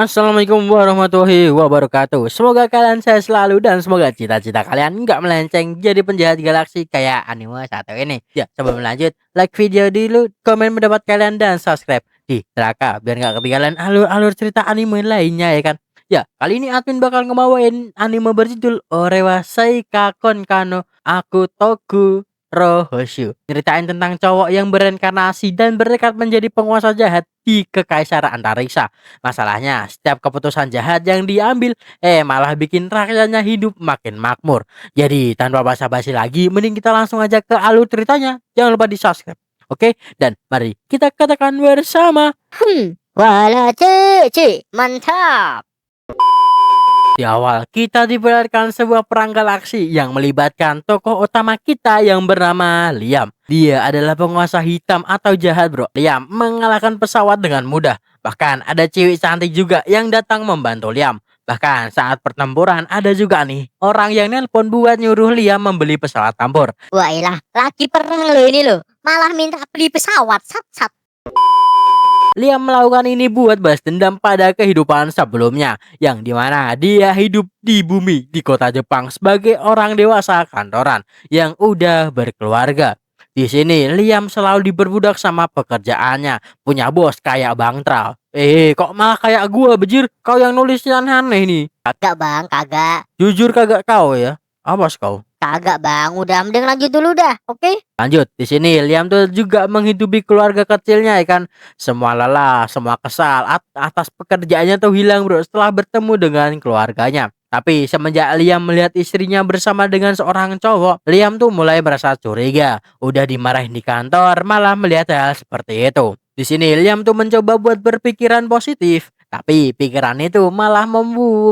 Assalamualaikum warahmatullahi wabarakatuh. Semoga kalian sehat selalu dan semoga cita-cita kalian nggak melenceng jadi penjahat galaksi kayak anime satu ini. Ya, sebelum lanjut, like video dulu, komen pendapat kalian dan subscribe di neraka biar nggak ketinggalan alur-alur cerita anime lainnya ya kan. Ya, kali ini admin bakal ngebawain anime berjudul Orewa Seikakon Kano Aku Toku Rohoshu. Ceritain tentang cowok yang bereinkarnasi dan bertekad menjadi penguasa jahat di Kekaisaran Antariksa. Masalahnya, setiap keputusan jahat yang diambil, malah bikin rakyatnya hidup makin makmur. Jadi, tanpa basa-basi lagi, mending kita langsung aja ke alur ceritanya. Jangan lupa di-subscribe. Oke? Dan mari kita katakan bersama. Wala cece, mantap. Di awal, kita diperlihatkan sebuah perang galaksi yang melibatkan tokoh utama kita yang bernama Liam. Dia adalah penguasa hitam atau jahat, bro. Liam mengalahkan pesawat dengan mudah. Bahkan ada cewek cantik juga yang datang membantu Liam. Bahkan saat pertempuran ada juga nih orang yang nelpon buat nyuruh Liam membeli pesawat tempur. Wailah, lagi perang lo ini lo. Malah minta beli pesawat, sat. Liam melakukan ini buat balas dendam pada kehidupan sebelumnya, yang dimana dia hidup di bumi di kota Jepang sebagai orang dewasa kantoran yang udah berkeluarga. Di sini Liam selalu diperbudak sama pekerjaannya, punya bos kayak Bang Tral. Kok malah kayak gua bejir? Kau yang nulisnya aneh nih. Kagak bang, kagak. Jujur kagak kau ya? Awas kau. Kagak bang, udah mending lanjut dulu dah, oke? Lanjut, di sini Liam tuh juga menghidupi keluarga kecilnya ya kan. Semua lelah, semua kesal atas pekerjaannya tuh hilang bro setelah bertemu dengan keluarganya. Tapi semenjak Liam melihat istrinya bersama dengan seorang cowok, Liam tuh mulai merasa curiga. Udah dimarahin di kantor, malah melihat hal seperti itu. Di sini Liam tuh mencoba buat berpikiran positif. Tapi pikiran itu malah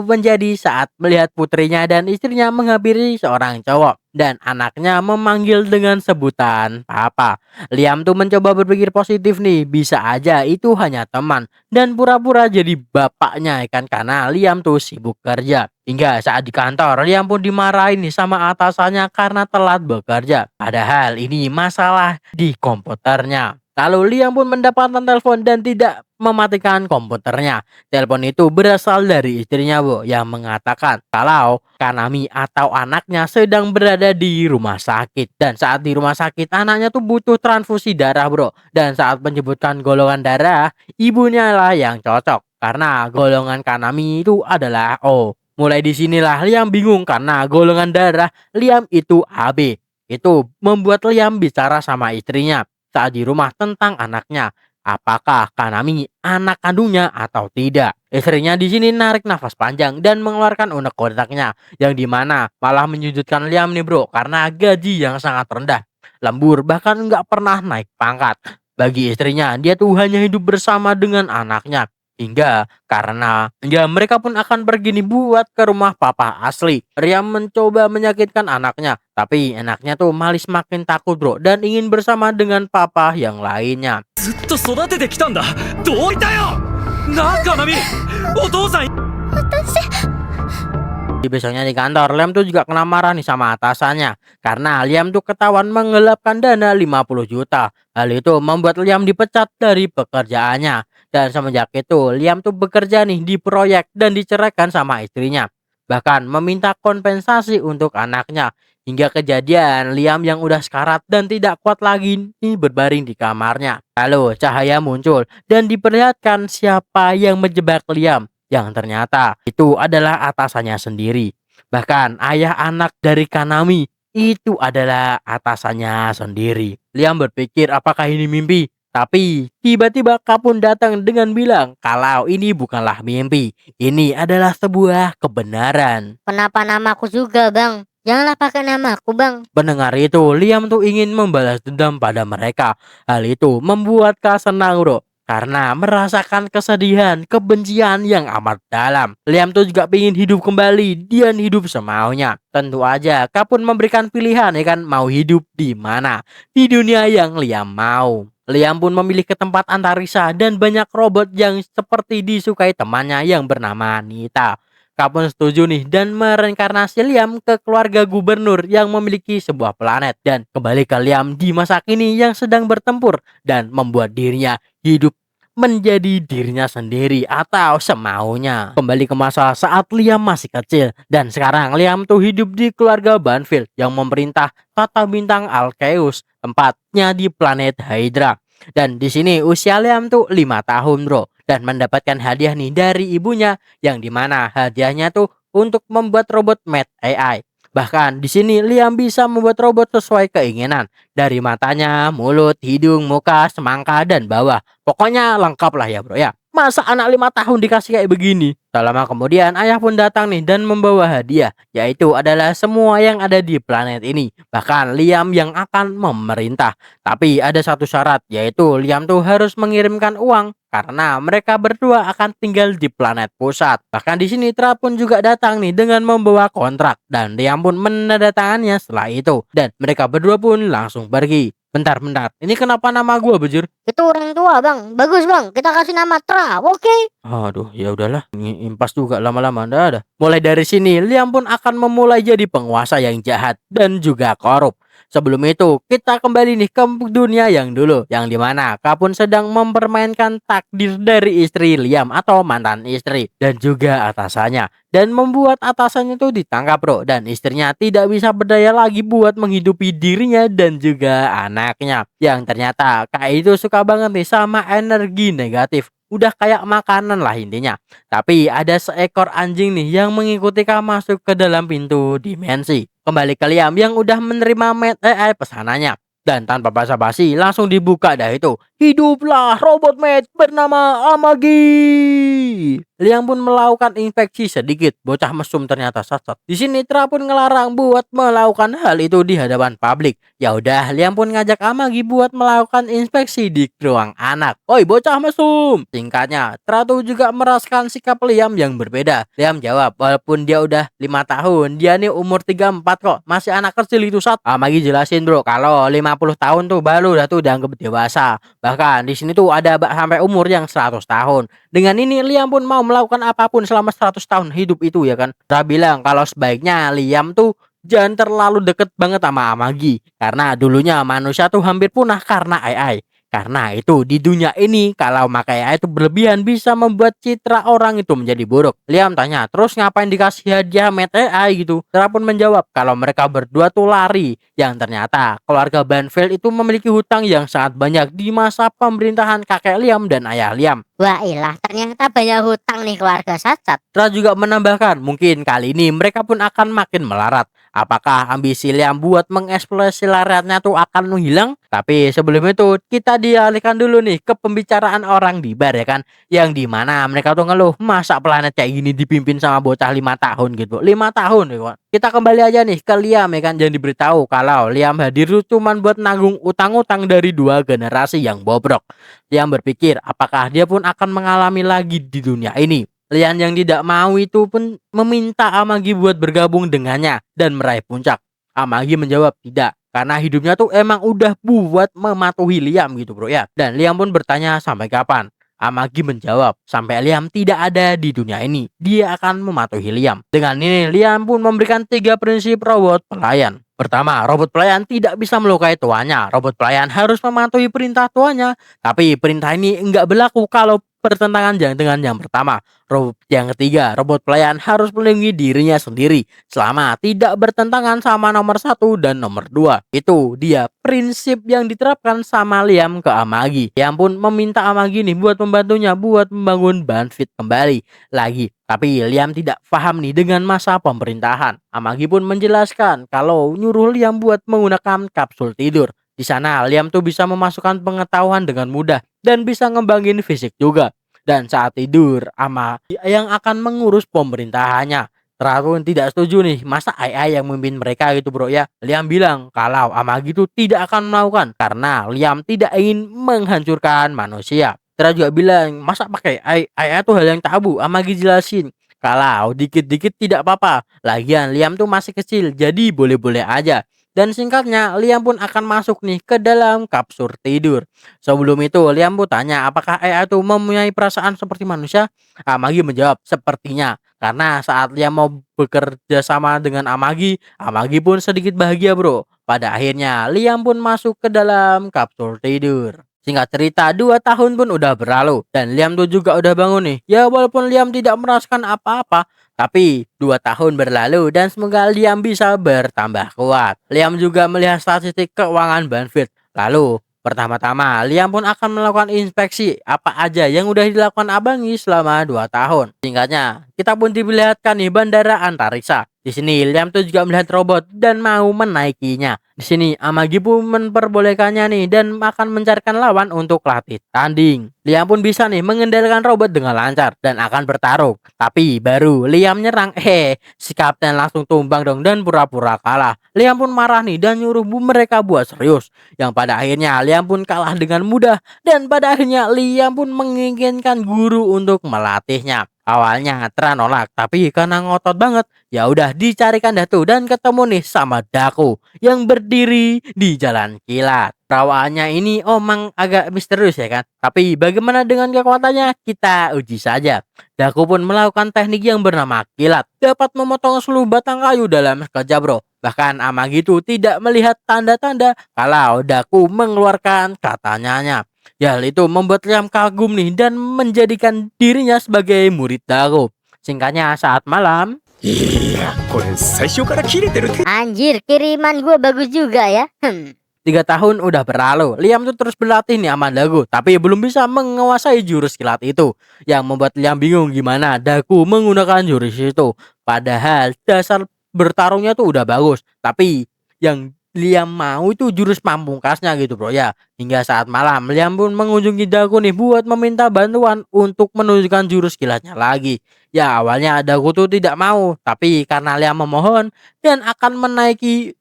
menjadi saat melihat putrinya dan istrinya menghampiri seorang cowok. Dan anaknya memanggil dengan sebutan papa. Liam tuh mencoba berpikir positif nih. Bisa aja itu hanya teman. Dan pura-pura jadi bapaknya kan. Karena Liam tuh sibuk kerja. Hingga saat di kantor Liam pun dimarahin nih sama atasannya karena telat bekerja. Padahal ini masalah di komputernya. Lalu Liam pun mendapatkan telepon dan tidak mematikan komputernya. Telepon itu berasal dari istrinya Bu yang mengatakan kalau Kanami atau anaknya sedang berada di rumah sakit. Dan saat di rumah sakit anaknya tuh butuh transfusi darah bro. Dan saat menyebutkan golongan darah, ibunya lah yang cocok. Karena golongan Kanami itu adalah O. Mulai disinilah Liam bingung karena golongan darah Liam itu AB. Itu membuat Liam bicara sama istrinya saat di rumah tentang anaknya. Apakah Kanami anak kandungnya atau tidak? Istrinya di sini narik nafas panjang dan mengeluarkan unek kotaknya, yang dimana malah menyudutkan Liam nih bro karena gaji yang sangat rendah, lembur bahkan nggak pernah naik pangkat. Bagi istrinya dia tuh hanya hidup bersama dengan anaknya. Hingga karena mereka pun akan pergi nih buat ke rumah papa asli. Liam mencoba menyakitkan anaknya, tapi anaknya tuh malah semakin takut bro dan ingin bersama dengan papa yang lainnya. ずっと育ててきたんだ。どういたよなあカナミ、お父さん。 Di besoknya di kantor, Liam tuh juga kena marah nih sama atasannya karena Liam tuh ketahuan menggelapkan dana 50 juta. Hal itu membuat Liam dipecat dari pekerjaannya. Dan semenjak itu Liam tuh bekerja nih di proyek dan diceraikan sama istrinya. Bahkan meminta kompensasi untuk anaknya. Hingga kejadian Liam yang udah sekarat dan tidak kuat lagi nih berbaring di kamarnya. Lalu cahaya muncul dan diperlihatkan siapa yang menjebak Liam. Yang ternyata itu adalah atasannya sendiri. Bahkan ayah anak dari Kanami itu adalah atasannya sendiri. Liam berpikir apakah ini mimpi? Tapi tiba-tiba Kapun datang dengan bilang kalau ini bukanlah mimpi. Ini adalah sebuah kebenaran. Kenapa namaku juga bang? Janganlah pakai namaku bang. Mendengar itu, Liam tuh ingin membalas dendam pada mereka. Hal itu membuat Kak senang bro. Karena merasakan kesedihan, kebencian yang amat dalam. Liam tuh juga ingin hidup kembali dan hidup semaunya. Tentu aja Kak pun memberikan pilihan ya kan, mau hidup di mana. Di dunia yang Liam mau. Liam pun memilih ke tempat antariksa dan banyak robot yang seperti disukai temannya yang bernama Nita. Kak pun setuju nih dan mereinkarnasi Liam ke keluarga gubernur yang memiliki sebuah planet dan kembali ke Liam di masa kini yang sedang bertempur dan membuat dirinya hidup menjadi dirinya sendiri atau semaunya. Kembali ke masa saat Liam masih kecil, dan sekarang Liam tuh hidup di keluarga Banfield yang memerintah tata bintang Alkeus, tempatnya di planet Hydra. Dan di sini usia Liam tuh 5 tahun bro, dan mendapatkan hadiah nih dari ibunya, yang dimana hadiahnya tuh untuk membuat robot Mad AI. Bahkan di sini Liam bisa membuat robot sesuai keinginan, dari matanya, mulut, hidung, muka, semangka, dan bawah. Pokoknya lengkap lah ya bro ya. Masa anak 5 tahun dikasih kayak begini? Tak lama kemudian ayah pun datang nih dan membawa hadiah, yaitu adalah semua yang ada di planet ini. Bahkan Liam yang akan memerintah. Tapi ada satu syarat, yaitu Liam tuh harus mengirimkan uang karena mereka berdua akan tinggal di planet pusat. Bahkan di sini Tra pun juga datang nih dengan membawa kontrak, dan Liam pun menandatangannya setelah itu. Dan mereka berdua pun langsung pergi. Bentar, ini kenapa nama gua bejur? Itu orang tua bang, bagus bang, kita kasih nama Tra, oke? Aduh, ya udahlah, impas juga lama-lama. Dah. Mulai dari sini, Liam pun akan memulai jadi penguasa yang jahat dan juga korup. Sebelum itu, kita kembali nih ke dunia yang dulu, yang dimana Kapun sedang mempermainkan takdir dari istri Liam atau mantan istri dan juga atasannya, dan membuat atasannya tuh ditangkap bro, dan istrinya tidak bisa berdaya lagi buat menghidupi dirinya dan juga anaknya, yang ternyata Kak itu suka banget nih sama energi negatif. Udah kayak makanan lah intinya. Tapi ada seekor anjing nih yang mengikuti Kak masuk ke dalam pintu dimensi. Kembali ke Liam yang udah menerima Mad AI pesanannya. Dan tanpa basa-basi langsung dibuka dah itu. Hiduplah robot Mad bernama Amagi. Liam pun melakukan infeksi sedikit. Bocah mesum ternyata sasat. Di sini Tra pun ngelarang buat melakukan hal itu di hadapan publik. Ya udah, Liam pun ngajak Amagi buat melakukan inspeksi di ruang anak. Oi bocah mesum. Singkatnya, Tra tuh juga merasakan sikap Liam yang berbeda. Liam jawab, walaupun dia udah 5 tahun, dia nih umur 34 kok. Masih anak kecil itu saat. Amagi jelasin bro, kalau 50 tahun tuh baru udah tuh dianggap dewasa. Bahkan di sini tuh ada sampai umur yang 100 tahun. Dengan ini Liam pun mau melakukan apapun selama 100 tahun hidup itu ya kan. Tra bilang kalau sebaiknya Liam tuh jangan terlalu deket banget sama Amagi, karena dulunya manusia tuh hampir punah karena AI. Karena itu di dunia ini kalau pakai AI itu berlebihan bisa membuat citra orang itu menjadi buruk. Liam tanya, terus ngapain dikasih hadiah Mad AI gitu? Tra pun menjawab kalau mereka berdua tuh lari. Yang ternyata keluarga Banfield itu memiliki hutang yang sangat banyak di masa pemerintahan kakek Liam dan ayah Liam. Wah ilah, ternyata banyak hutang nih keluarga Satsat. Tra juga menambahkan, mungkin kali ini mereka pun akan makin melarat. Apakah ambisi Liam buat mengeksplorasi laratnya tuh akan menghilang? Tapi sebelum itu kita dialihkan dulu nih ke pembicaraan orang di bar ya kan, yang dimana mereka tuh ngeluh masa planet kayak gini dipimpin sama bocah 5 tahun gitu. 5 tahun ya. Kita kembali aja nih ke Liam ya kan, yang diberitahu kalau Liam hadir tuh cuman buat nanggung utang-utang dari 2 generasi yang bobrok. Liam berpikir apakah dia pun akan mengalami lagi di dunia ini. Liam yang tidak mau itu pun meminta Amagi buat bergabung dengannya dan meraih puncak. Amagi menjawab tidak, karena hidupnya tuh emang udah buat mematuhi Liam gitu bro ya. Dan Liam pun bertanya sampai kapan. Amagi menjawab sampai Liam tidak ada di dunia ini, dia akan mematuhi Liam. Dengan ini Liam pun memberikan 3 prinsip robot pelayan. Pertama, robot pelayan tidak bisa melukai tuannya. Robot pelayan harus mematuhi perintah tuannya. Tapi perintah ini enggak berlaku kalau bertentangan dengan yang pertama. Yang ketiga, robot pelayan harus melindungi dirinya sendiri selama tidak bertentangan sama nomor 1 dan nomor 2. Itu dia prinsip yang diterapkan sama Liam ke Amagi. Liam pun meminta Amagi nih buat membantunya buat membangun Banfield kembali lagi. Tapi Liam tidak paham nih dengan masa pemerintahan. Amagi pun menjelaskan kalau nyuruh Liam buat menggunakan kapsul tidur. Di sana Liam tuh bisa memasukkan pengetahuan dengan mudah dan bisa ngembangin fisik juga. Dan saat tidur Amagi yang akan mengurus pemerintahannya. Terus tidak setuju nih, masa AI yang memimpin mereka gitu bro ya. Liam bilang kalau Amagi itu tidak akan melakukan karena Liam tidak ingin menghancurkan manusia. Tra juga bilang masa pakai AI itu hal yang tabu. Amagi jelasin kalau dikit-dikit tidak apa-apa. Lagian Liam tuh masih kecil jadi boleh-boleh aja. Dan singkatnya Liam pun akan masuk nih ke dalam kapsul tidur. Sebelum itu Liam pun tanya apakah AI itu mempunyai perasaan seperti manusia. Amagi menjawab sepertinya. Karena saat Liam mau bekerja sama dengan Amagi, Amagi pun sedikit bahagia bro. Pada akhirnya Liam pun masuk ke dalam kapsul tidur. Singkat cerita 2 tahun pun udah berlalu dan Liam tuh juga udah bangun nih. Ya walaupun Liam tidak merasakan apa-apa, tapi 2 tahun berlalu dan semoga Liam bisa bertambah kuat. Liam juga melihat statistik keuangan Banfield. Lalu pertama-tama Liam pun akan melakukan inspeksi apa aja yang udah dilakukan Abangi selama 2 tahun. Singkatnya, kita pun diperlihatkan nih bandara antariksa. Di sini Liam tuh juga melihat robot dan mau menaikinya. Di sini Amagi pun memperbolehkannya nih dan akan mencarikan lawan untuk latih tanding. Liam pun bisa nih mengendalikan robot dengan lancar dan akan bertarung. Tapi baru Liam nyerang, si kapten langsung tumbang dong dan pura-pura kalah. Liam pun marah nih dan nyuruh mereka buat serius. Yang pada akhirnya Liam pun kalah dengan mudah dan pada akhirnya Liam pun menginginkan guru untuk melatihnya. Awalnya Tra nolak, tapi karena ngotot banget, ya udah dicarikan dah tuh dan ketemu nih sama Daku yang berdiri di jalan kilat. Perawaannya ini omang agak misterius ya kan. Tapi bagaimana dengan kekuatannya? Kita uji saja. Daku pun melakukan teknik yang bernama kilat, dapat memotong seluruh batang kayu dalam sekejap bro. Bahkan Amagi itu tidak melihat tanda-tanda kalau Daku mengeluarkan katanya. Ya, hal itu membuat Liam kagum nih dan menjadikan dirinya sebagai murid Daku. Singkatnya saat malam, これ最初から切れてるって Anjir, kiriman gue bagus juga ya. 3 tahun udah berlalu. Liam tuh terus berlatih nih sama Daku, tapi belum bisa menguasai jurus kilat itu. Yang membuat Liam bingung gimana Daku menggunakan jurus itu. Padahal dasar bertarungnya tuh udah bagus, tapi yang Liam mau itu jurus pamungkasnya gitu bro ya. Hingga saat malam Liam pun mengunjungi Daku nih buat meminta bantuan untuk menunjukkan jurus kilatnya lagi. Ya awalnya Daku tuh tidak mau, tapi karena Liam memohon dan akan menaiki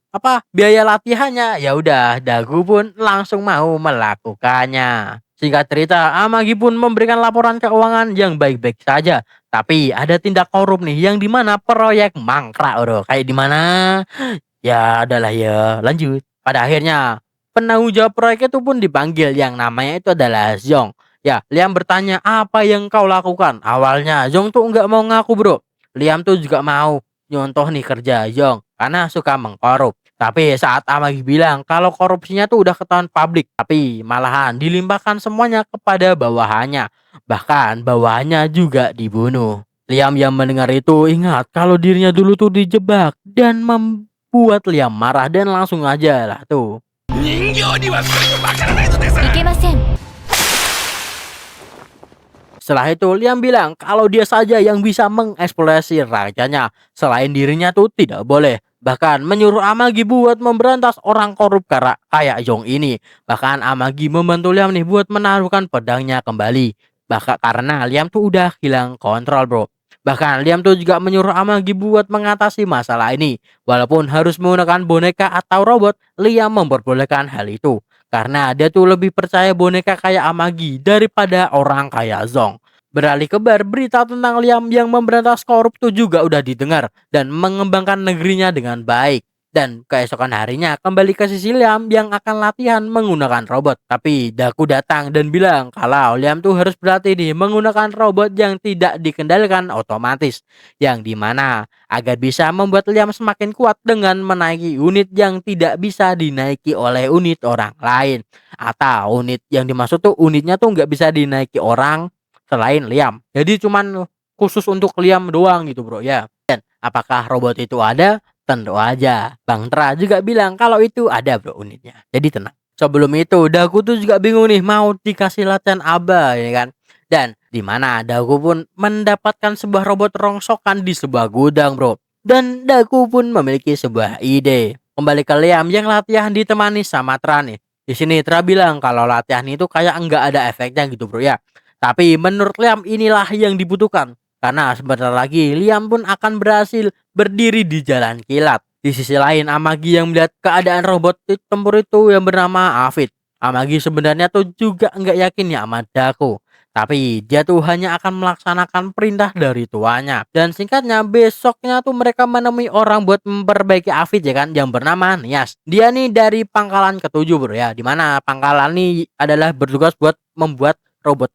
biaya latihannya, ya udah Daku pun langsung mau melakukannya. Singkat cerita, Amagi pun memberikan laporan keuangan yang baik-baik saja. Tapi ada tindak korup nih yang dimana proyek mangkrak bro. Kayak dimana? Ya adalah ya lanjut. Pada akhirnya penanggung jawab proyek itu pun dipanggil yang namanya itu adalah Zhong. Ya Liam bertanya apa yang kau lakukan. Awalnya Zhong tuh nggak mau ngaku bro. Liam tuh juga mau nyontoh nih kerja Zhong karena suka mengkorup. Tapi saat Amagi bilang kalau korupsinya tuh udah ketahuan publik, tapi malahan dilimpahkan semuanya kepada bawahannya. Bahkan bawahannya juga dibunuh. Liam yang mendengar itu ingat kalau dirinya dulu tuh dijebak dan membuat Liam marah dan langsung aja lah tuh. 人形にはそれがわからないのです いけません。 Setelah itu Liam bilang kalau dia saja yang bisa mengeksplorasi rajanya. Selain dirinya tuh tidak boleh. Bahkan menyuruh Amagi buat memberantas orang korup kayak Zhong ini. Bahkan Amagi membantu Liam nih buat menaruhkan pedangnya kembali. Bahkan karena Liam tuh udah hilang kontrol bro. Bahkan Liam tuh juga menyuruh Amagi buat mengatasi masalah ini. Walaupun harus menggunakan boneka atau robot, Liam memperbolehkan hal itu. Karena dia tuh lebih percaya boneka kayak Amagi daripada orang kayak Zhong. Beralih kabar, berita tentang Liam yang memberantas korup tuh juga udah didengar dan mengembangkan negerinya dengan baik. Dan keesokan harinya kembali ke sisi Liam yang akan latihan menggunakan robot. Tapi Daku datang dan bilang kalau Liam tuh harus berlatih nih menggunakan robot yang tidak dikendalikan otomatis. Yang dimana agar bisa membuat Liam semakin kuat dengan menaiki unit yang tidak bisa dinaiki oleh unit orang lain. Atau unit yang dimaksud tuh unitnya tuh nggak bisa dinaiki orang selain Liam. Jadi cuman khusus untuk Liam doang gitu bro ya. Dan apakah robot itu ada? Tentu aja. Bang Tra juga bilang kalau itu ada bro unitnya. Jadi tenang. Sebelum itu Daku tuh juga bingung nih mau dikasih latihan apa ya kan. Dan di mana Daku pun mendapatkan sebuah robot rongsokan di sebuah gudang bro. Dan Daku pun memiliki sebuah ide. Kembali ke Liam yang latihan ditemani sama Tra nih. Di sini Tra bilang kalau latihan itu kayak enggak ada efeknya gitu bro ya. Tapi menurut Liam inilah yang dibutuhkan. Karena sebentar lagi Liam pun akan berhasil berdiri di jalan kilat. Di sisi lain Amagi yang melihat keadaan robot tempur itu yang bernama Afid. Amagi sebenarnya tuh juga nggak yakin ya sama Daku. Tapi dia tuh hanya akan melaksanakan perintah dari tuanya. Dan singkatnya besoknya tuh mereka menemui orang buat memperbaiki Afid ya kan. Yang bernama Nias. Dia nih dari pangkalan ketujuh bro ya. Dimana pangkalan ini adalah bertugas buat membuat robot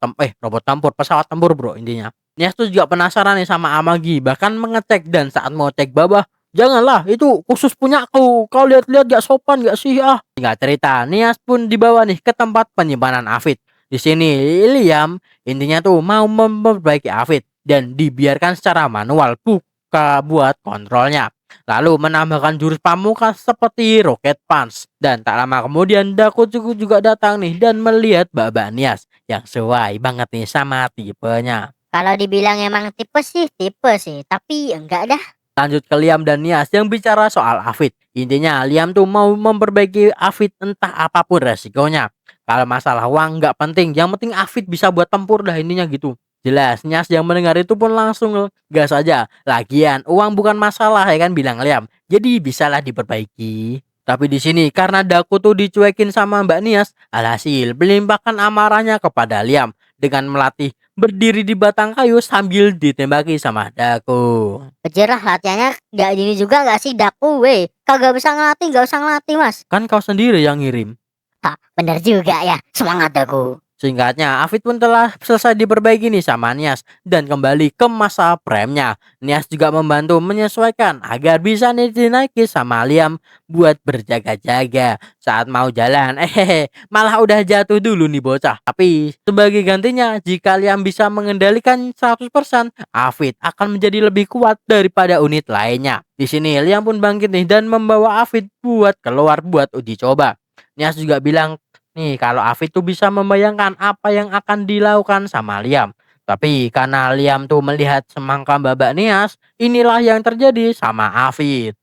tempur, pesawat tempur bro intinya. Nias tuh juga penasaran nih sama Amagi, bahkan mengecek dan saat mau cek bawah Janganlah, itu khusus punyaku. Kau lihat-lihat gak sopan gak sih ah? Singkat cerita, Nias pun dibawa nih ke tempat penyimpanan Afid. Di sini Liam intinya tuh mau memperbaiki Afid dan dibiarkan secara manual buka buat kontrolnya. Lalu menambahkan jurus pamungkas seperti Rocket Punch. Dan tak lama kemudian Dakuchuku juga datang nih dan melihat babak Nias yang sesuai banget nih sama tipenya. Kalau dibilang emang tipe sih, tapi enggak dah. Lanjut ke Liam dan Nias yang bicara soal Afid. Intinya Liam tuh mau memperbaiki Afid entah apapun resikonya. Kalau masalah uang nggak penting, yang penting Afid bisa buat tempur dah intinya gitu. Jelas, Nias yang mendengar itu pun langsung gas aja. Lagian uang bukan masalah ya kan bilang Liam. Jadi bisalah diperbaiki. Tapi di sini karena Daku tuh dicuekin sama Mbak Nias, alhasil melimpahkan amarahnya kepada Liam dengan melatih berdiri di batang kayu sambil ditembaki sama Daku. Kejerah latihannya nggak gini juga nggak sih Daku weh. Kagak bisa ngelatih, nggak usah ngelatih mas. Kan kau sendiri yang ngirim. Hah, bener juga ya. Semangat Daku. Singkatnya, Afid pun telah selesai diperbaiki nih sama Nias dan kembali ke masa premnya. Nias juga membantu menyesuaikan agar bisa nih dinaiki sama Liam buat berjaga-jaga saat mau jalan. Malah udah jatuh dulu nih bocah. Tapi sebagai gantinya, jika Liam bisa mengendalikan 100%, Afid akan menjadi lebih kuat daripada unit lainnya. Di sini Liam pun bangkit nih dan membawa Afid buat keluar buat uji coba. Nias juga bilang nih, kalau Afid tuh bisa membayangkan apa yang akan dilakukan sama Liam. Tapi karena Liam tuh melihat semangka babak Nias, inilah yang terjadi sama Afid.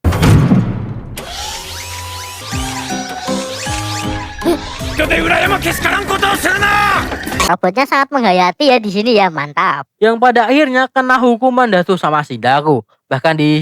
Robotnya sangat menghayati ya di sini ya, mantap. Yang pada akhirnya kena hukuman dah tuh sama si Daku. Bahkan di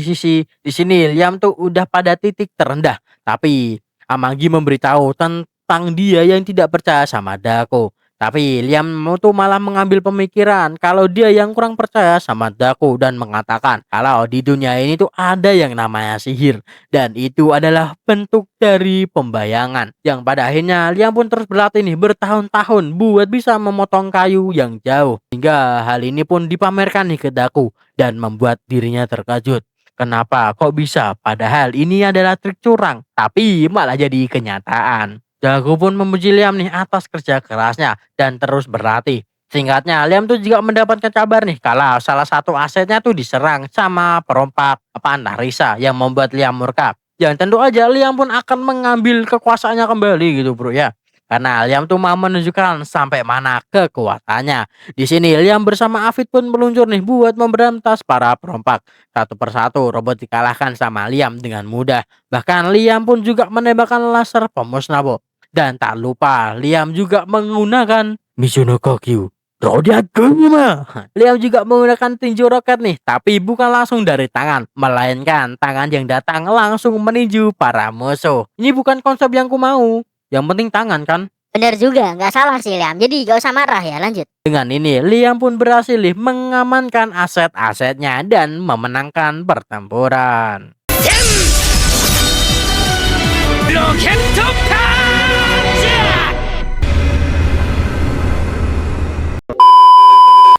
sini Liam tuh udah pada titik terendah. Tapi Amagi memberitahu tentang dia yang tidak percaya sama Daku. Tapi Liam tuh malah mengambil pemikiran kalau dia yang kurang percaya sama Daku dan mengatakan kalau di dunia ini tuh ada yang namanya sihir dan itu adalah bentuk dari pembayangan. Yang pada akhirnya Liam pun terus berlatih nih bertahun-tahun buat bisa memotong kayu yang jauh. Hingga hal ini pun dipamerkan nih ke Daku dan membuat dirinya terkejut. Kenapa kok bisa? Padahal ini adalah trik curang, tapi malah jadi kenyataan. Daku pun memuji Liam nih atas kerja kerasnya dan terus berlatih. Singkatnya, Liam tuh juga mendapatkan kabar nih kalau salah satu asetnya tuh diserang sama perompak Narisa yang membuat Liam murka. Yang tentu aja Liam pun akan mengambil kekuasaannya kembali gitu bro ya. Karena Liam tuh mau menunjukkan sampai mana kekuatannya. Di sini Liam bersama Afid pun meluncur nih buat memberantas para perompak. Satu persatu robot dikalahkan sama Liam dengan mudah. Bahkan Liam pun juga menembakkan laser pemusnah. Dan tak lupa Liam juga menggunakan Mizuno Kokyu. Rodaguma. Liam juga menggunakan tinju roket nih, tapi bukan langsung dari tangan, melainkan tangan yang datang langsung meninju para musuh. Ini bukan konsep yang ku mau. Yang penting tangan kan. Bener juga, nggak salah sih Liam. Jadi gak usah marah ya, lanjut. Dengan ini Liam pun berhasil nih mengamankan aset-asetnya dan memenangkan pertempuran.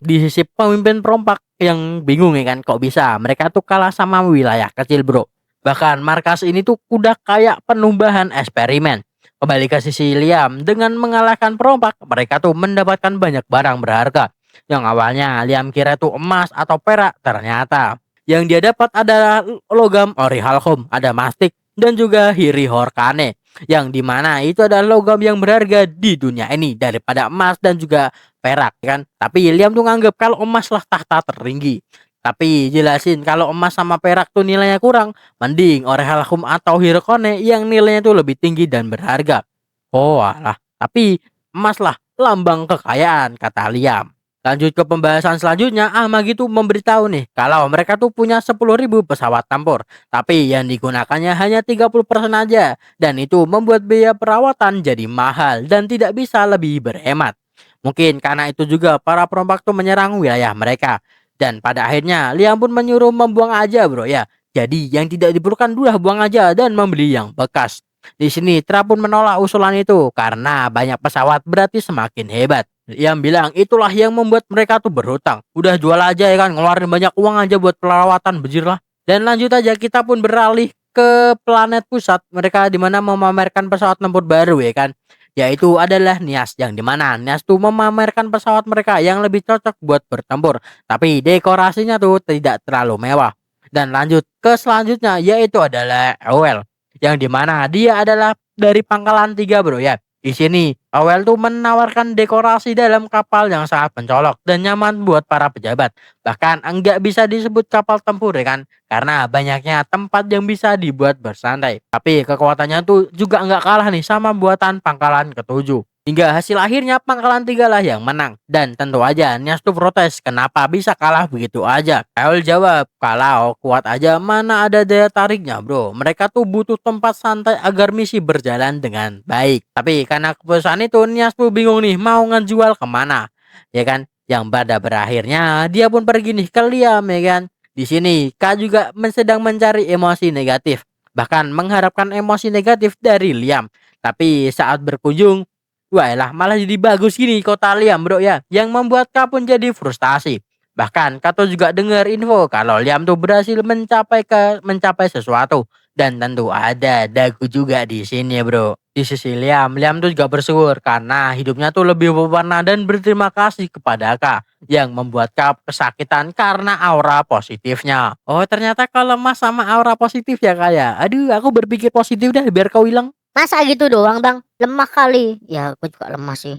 Di sisi pemimpin perompak yang bingung ya kan kok bisa mereka tuh kalah sama wilayah kecil bro. Bahkan markas ini tuh udah kayak penuh bahan eksperimen. Kembali ke sisi Liam, dengan mengalahkan perompak, mereka tuh mendapatkan banyak barang berharga. Yang awalnya Liam kira tuh emas atau perak, ternyata yang dia dapat adalah logam Orihalcum, ada mastik, dan juga Hiri Horkane. Yang dimana itu adalah logam yang berharga di dunia ini daripada emas dan juga perak kan. Tapi Liam tuh nganggep kalau emas lah tahta tertinggi. Tapi jelasin kalau emas sama perak tuh nilainya kurang, mending Orihalcum atau Hirokone yang nilainya tuh lebih tinggi dan berharga. Oh alah, tapi emas lah lambang kekayaan kata Liam. Lanjut ke pembahasan selanjutnya, Amagi tuh memberitahu nih kalau mereka tuh punya 10.000 pesawat tempur, tapi yang digunakannya hanya 30% aja dan itu membuat biaya perawatan jadi mahal dan tidak bisa lebih berhemat. Mungkin karena itu juga para perompak tuh menyerang wilayah mereka. Dan pada akhirnya Liam pun menyuruh membuang aja bro ya. Jadi yang tidak diperlukan udah buang aja dan membeli yang bekas. Di sini Tra pun menolak usulan itu karena banyak pesawat berarti semakin hebat. Liam bilang itulah yang membuat mereka tuh berhutang. Udah jual aja ya kan, ngeluarin banyak uang aja buat perawatan bejir lah. Dan lanjut aja kita pun beralih ke planet pusat mereka di mana memamerkan pesawat tempur baru ya kan. Yaitu adalah Nias yang dimana Nias tuh memamerkan pesawat mereka yang lebih cocok buat bertempur. Tapi dekorasinya tuh tidak terlalu mewah. Dan lanjut ke selanjutnya yaitu adalah Owel yang dimana dia adalah dari pangkalan 3 bro ya. Di sini Owel tuh menawarkan dekorasi dalam kapal yang sangat mencolok dan nyaman buat para pejabat. Bahkan enggak bisa disebut kapal tempur ya kan, karena banyaknya tempat yang bisa dibuat bersantai. Tapi kekuatannya tuh juga enggak kalah nih sama buatan pangkalan ketujuh. Hingga hasil akhirnya pangkalan 3 lah yang menang. Dan tentu aja Nias tuh protes kenapa bisa kalah begitu aja. Owel jawab kalau kuat aja mana ada daya tariknya bro. Mereka tuh butuh tempat santai agar misi berjalan dengan baik. Tapi karena keputusan itu Nias tuh bingung nih mau ngejual kemana. Ya kan, yang pada berakhirnya dia pun pergi nih ke Liam ya kan. Di sini K juga sedang mencari emosi negatif. Bahkan mengharapkan emosi negatif dari Liam. Tapi saat berkunjung, wah lah malah jadi bagus gini kota Liam bro ya. Yang membuat K pun jadi frustasi. Bahkan Kato juga dengar info kalau Liam tuh berhasil mencapai sesuatu. Dan tentu ada Dagu juga di sini bro. Di sisi Liam, Liam tuh juga bersyukur karena hidupnya tuh lebih berwarna dan berterima kasih kepada K yang membuat K kesakitan karena aura positifnya. Oh ternyata kau lemah sama aura positif ya Kak ya. Aduh aku berpikir positif dah biar kau hilang. Masa gitu doang bang? Lemah kali. Ya aku juga lemah sih.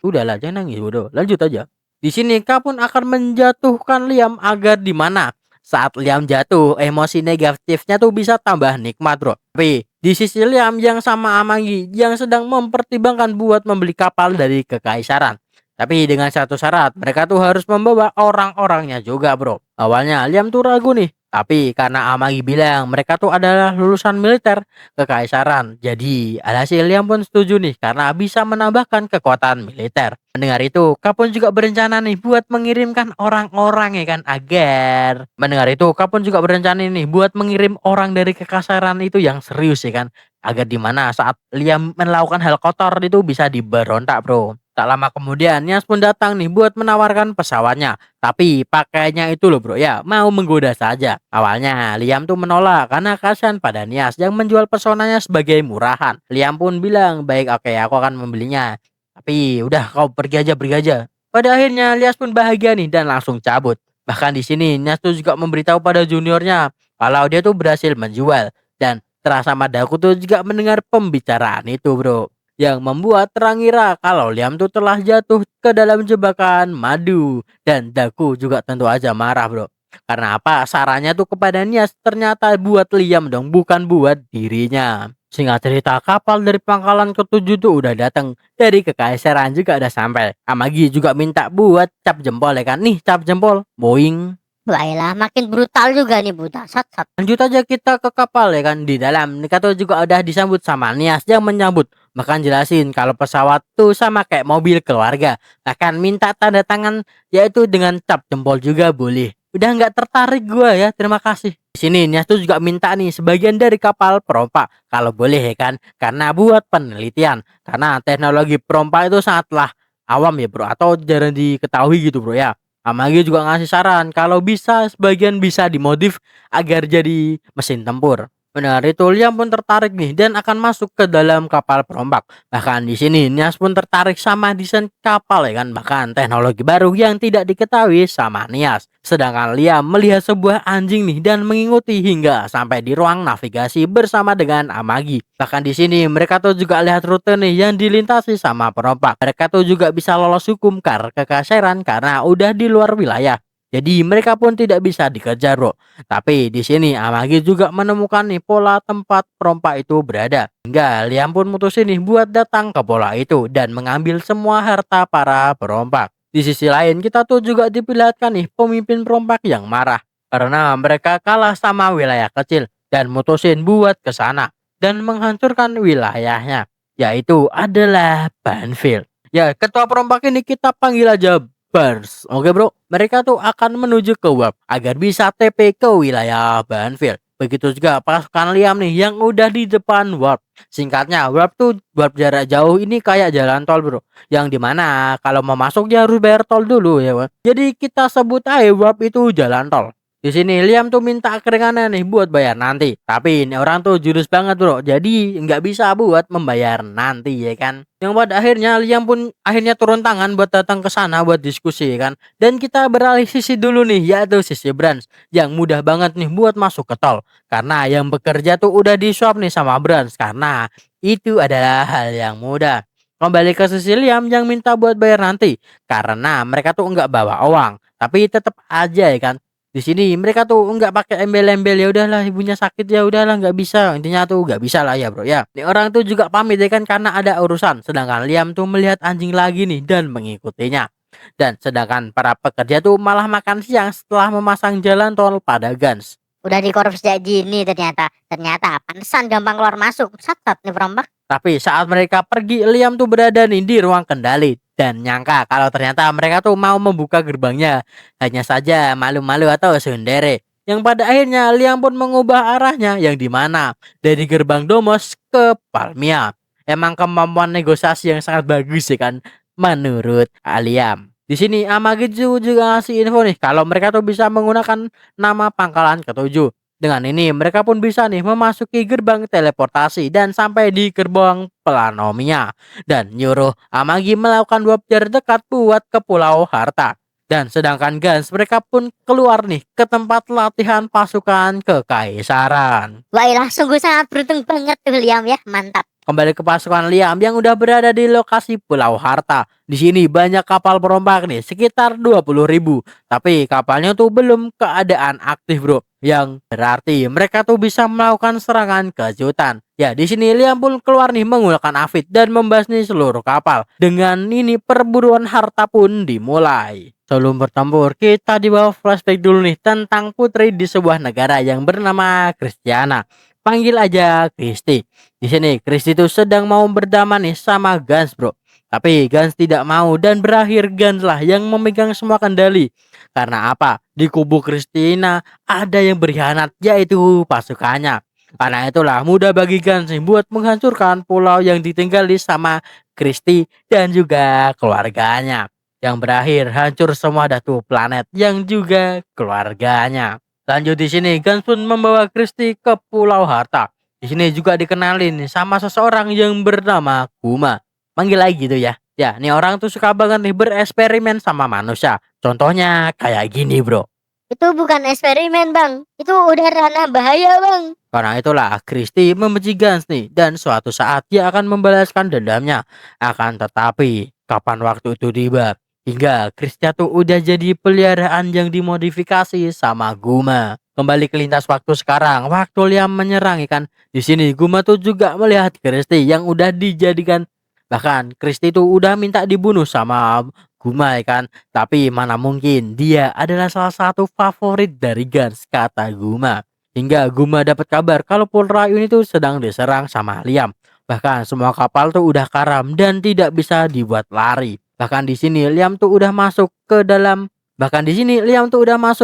Udahlah jangan nangis bodoh. Lanjut aja. Di sini K pun akan menjatuhkan Liam agar di mana saat Liam jatuh emosi negatifnya tuh bisa tambah nikmat bro. Tapi di sisi Liam yang sama Amangi yang sedang mempertimbangkan buat membeli kapal dari kekaisaran. Tapi dengan satu syarat mereka tuh harus membawa orang-orangnya juga bro. Awalnya Liam tuh ragu nih. Tapi karena Amagi bilang mereka tuh adalah lulusan militer kekaisaran. Jadi alhasil Liam pun setuju nih karena bisa menambahkan kekuatan militer. Mendengar itu, Kapun juga berencana nih buat mengirimkan orang-orang ya kan agar mendengar itu Kapun juga berencana nih buat mengirim orang dari kekaisaran itu yang serius ya kan agar dimana saat Liam melakukan hal kotor itu bisa diberontak bro. Tak lama kemudian Nias pun datang nih buat menawarkan pesawatnya. Tapi pakainya itu loh bro ya mau menggoda saja. Awalnya Liam tuh menolak karena kasihan pada Nias yang menjual pesonanya sebagai murahan. Liam pun bilang baik oke aku akan membelinya. Tapi udah kau pergi aja. Pada akhirnya Nias pun bahagia nih dan langsung cabut. Bahkan di sini Nias tuh juga memberitahu pada juniornya kalau dia tuh berhasil menjual. Dan terasa Madaku tuh juga mendengar pembicaraan itu bro. Yang membuat terangira kalau Liam tuh telah jatuh ke dalam jebakan Madu. Dan Daku juga tentu aja marah bro. Karena apa? Sarannya tuh kepada Nias ternyata buat Liam dong, bukan buat dirinya. Singkat cerita kapal dari pangkalan ketujuh tuh udah datang. Dari kekaisaran juga udah sampai. Amagi juga minta buat cap jempol ya kan. Nih cap jempol. Boing. Baiklah makin brutal juga nih budak. Sat. Lanjut aja kita ke kapal ya kan. Di dalam Nikato juga udah disambut sama Nias yang menyambut. Bahkan jelasin kalau pesawat tuh sama kayak mobil keluarga. Bahkan minta tanda tangan yaitu dengan cap jempol juga boleh. Udah nggak tertarik gua ya, terima kasih. Di sini Nias tuh juga minta nih sebagian dari kapal perompak kalau boleh ya kan. Karena buat penelitian. Karena teknologi perompak itu sangatlah awam ya bro atau jarang diketahui gitu bro ya. Amagi juga ngasih saran kalau bisa sebagian bisa dimodif agar jadi mesin tempur. Mendengar itu Liam pun tertarik nih dan akan masuk ke dalam kapal perompak. Bahkan di sini Nias pun tertarik sama desain kapal ya kan, bahkan teknologi baru yang tidak diketahui sama Nias. Sedangkan Liam melihat sebuah anjing nih dan mengikuti hingga sampai di ruang navigasi bersama dengan Amagi. Bahkan di sini mereka tuh juga lihat rute nih yang dilintasi sama perompak. Mereka tuh juga bisa lolos hukum kekaisaran karena udah di luar wilayah. Jadi mereka pun tidak bisa dikejar bro. Tapi di sini Amagi juga menemukan nih pola tempat perompak itu berada. Hingga Liam pun mutusin nih buat datang ke pola itu dan mengambil semua harta para perompak. Di sisi lain kita tuh juga diperlihatkan nih pemimpin perompak yang marah. Karena mereka kalah sama wilayah kecil dan mutusin buat ke sana dan menghancurkan wilayahnya. Yaitu adalah Banfield. Ya ketua perompak ini kita panggil aja Bars. Oke bro, mereka tuh akan menuju ke Warp agar bisa TP ke wilayah Banfield. Begitu juga pasukan Liam nih yang udah di depan Warp. Singkatnya Warp tuh Warp jarak jauh ini kayak jalan tol bro. Yang dimana kalau mau masuk dia harus bayar tol dulu ya bro. Jadi kita sebut aja Warp itu jalan tol. Di sini Liam tuh minta keringanan nih buat bayar nanti. Tapi ini orang tuh jurus banget bro. Jadi nggak bisa buat membayar nanti ya kan. Yang pada akhirnya Liam pun akhirnya turun tangan buat datang ke sana buat diskusi ya kan. Dan kita beralih sisi dulu nih, yaitu sisi Brans. Yang mudah banget nih buat masuk ke tol. Karena yang bekerja tuh udah disuap nih sama Brans. Karena itu adalah hal yang mudah. Kembali ke sisi Liam yang minta buat bayar nanti. Karena mereka tuh nggak bawa uang. Tapi tetap aja ya kan. Di sini mereka tuh nggak pakai embel-embel, ya udahlah ibunya sakit ya udahlah nggak bisa, intinya tuh nggak bisa lah ya bro ya. Nih orang tuh juga pamit ya kan karena ada urusan, sedangkan Liam tuh melihat anjing lagi nih dan mengikutinya. Dan sedangkan para pekerja tuh malah makan siang setelah memasang jalan tol pada Gans. Udah dikorupsi kayak gini ternyata. Ternyata pantesan gampang keluar masuk. Satat nih perompak. Tapi saat mereka pergi, Liam tuh berada nih di ruang kendali dan nyangka kalau ternyata mereka tuh mau membuka gerbangnya. Hanya saja malu-malu atau sundere. Yang pada akhirnya Liam pun mengubah arahnya yang dimana dari gerbang Domos ke Palmia. Emang kemampuan negosiasi yang sangat bagus ya kan menurut Liam. Di sini Amagizu juga ngasih info nih kalau mereka tuh bisa menggunakan nama pangkalan ketujuh. Dengan ini mereka pun bisa nih memasuki gerbang teleportasi dan sampai di gerbang Planomia dan nyuruh Amagi melakukan warp terdekat buat ke Pulau Harta. Dan sedangkan Gans mereka pun keluar nih ke tempat latihan pasukan kekaisaran. Wah, sungguh sangat beruntung banget tuh Liam ya. Mantap. Kembali ke pasukan Liam yang udah berada di lokasi Pulau Harta. Di sini banyak kapal perompak nih, sekitar 20.000. Tapi kapalnya tuh belum keadaan aktif bro. Yang berarti mereka tuh bisa melakukan serangan kejutan. Ya di sini Liam pun keluar nih menggunakan Avid dan membasmi seluruh kapal. Dengan ini perburuan harta pun dimulai. Sebelum bertempur, kita dibawa flashback dulu nih tentang putri di sebuah negara yang bernama Christiana. Panggil aja Kristi. Di sini Kristi itu sedang mau berdamai nih sama Gans bro. Tapi Gans tidak mau dan berakhir Gans lah yang memegang semua kendali. Karena apa? Di kubu Christina ada yang berkhianat, yaitu pasukannya. Karena itulah mudah bagi Gans nih buat menghancurkan pulau yang ditinggali sama Kristi dan juga keluarganya. Yang berakhir hancur semua datu planet yang juga keluarganya. Lanjut di sini Gans pun membawa Kristi ke Pulau Harta. Di sini juga dikenalin sama seseorang yang bernama Kuma. Manggil lagi gitu ya. Ya, nih orang tuh suka banget nih bereksperimen sama manusia. Contohnya kayak gini, bro. Itu bukan eksperimen bang. Itu udah ranah bahaya bang. Karena itulah Kristi membenci Gans nih dan suatu saat dia akan membalaskan dendamnya. Akan tetapi kapan waktu itu tiba? Hingga Kristi tuh udah jadi peliharaan yang dimodifikasi sama Guma. Kembali ke lintas waktu sekarang, waktu Liam menyerang ikan. Di sini Guma tuh juga melihat Kristi yang udah dijadikan, bahkan Kristi tuh udah minta dibunuh sama Guma kan. Tapi mana mungkin, dia adalah salah satu favorit dari Gans, kata Guma. Hingga Guma dapat kabar kalau Pulrayun itu sedang diserang sama Liam. Bahkan semua kapal tuh udah karam dan tidak bisa dibuat lari. Bahkan di sini Liam tuh udah masuk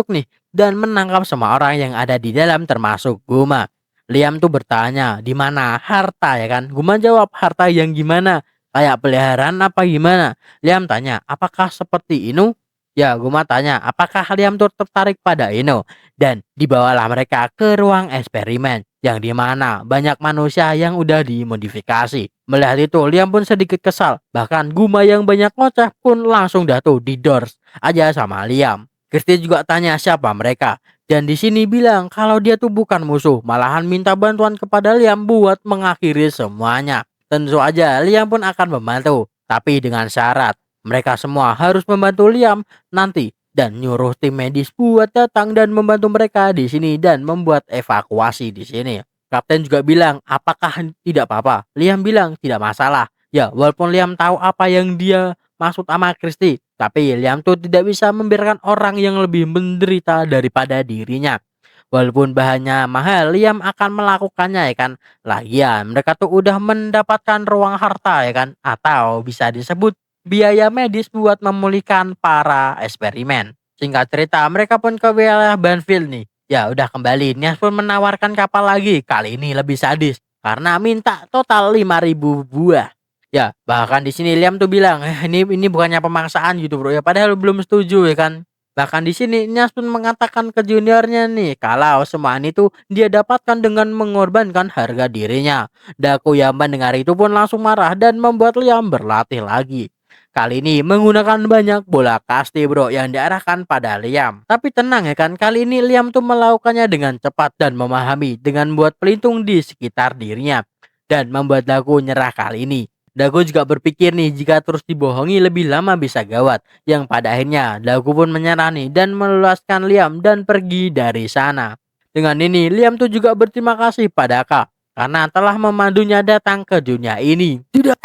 nih dan menangkap semua orang yang ada di dalam termasuk Guma. Liam tuh bertanya, "Di mana harta?" ya kan? Guma jawab, "Harta yang gimana? Kayak peliharaan apa gimana?" Liam tanya, "Apakah seperti Inu?" Ya, Guma tanya, "Apakah Liam tuh tertarik pada Inu?" Dan dibawalah mereka ke ruang eksperimen yang dimana banyak manusia yang udah dimodifikasi. Melihat itu Liam pun sedikit kesal. Bahkan Guma yang banyak ngoceh pun langsung tuh didors aja sama Liam. Kristi juga tanya siapa mereka. Dan di sini bilang kalau dia tuh bukan musuh, malahan minta bantuan kepada Liam buat mengakhiri semuanya. Tentu aja Liam pun akan membantu, tapi dengan syarat mereka semua harus membantu Liam nanti dan nyuruh tim medis buat datang dan membantu mereka di sini dan membuat evakuasi di sini. Kapten juga bilang, "Apakah tidak apa-apa?" Liam bilang, "Tidak masalah." Ya, walaupun Liam tahu apa yang dia maksud sama Kristi, tapi Liam tuh tidak bisa membiarkan orang yang lebih menderita daripada dirinya. Walaupun bahannya mahal, Liam akan melakukannya ya kan. Lagian mereka tuh udah mendapatkan ruang harta ya kan, atau bisa disebut biaya medis buat memulihkan para eksperimen. Singkat cerita, mereka pun ke wilayah Banfield nih. Ya udah kembali, Nias pun menawarkan kapal lagi. Kali ini lebih sadis karena minta total 5.000 buah. Ya, bahkan di sini Liam tuh bilang, ini bukannya pemaksaan gitu, bro ya. Padahal belum setuju ya kan. Bahkan di sini Nyas pun mengatakan ke juniornya nih kalau semua ini tuh dia dapatkan dengan mengorbankan harga dirinya. Daku yang mendengar itu pun langsung marah dan membuat Liam berlatih lagi. Kali ini menggunakan banyak bola kasti bro yang diarahkan pada Liam. Tapi tenang ya kan, kali ini Liam tuh melakukannya dengan cepat dan memahami dengan buat pelintung di sekitar dirinya. Dan membuat Daku nyerah kali ini. Dago juga berpikir nih jika terus dibohongi lebih lama bisa gawat. Yang pada akhirnya Dago pun menyerah nih dan melepaskan Liam dan pergi dari sana. Dengan ini Liam tuh juga berterima kasih pada Kak karena telah memandunya datang ke dunia ini. Tidak,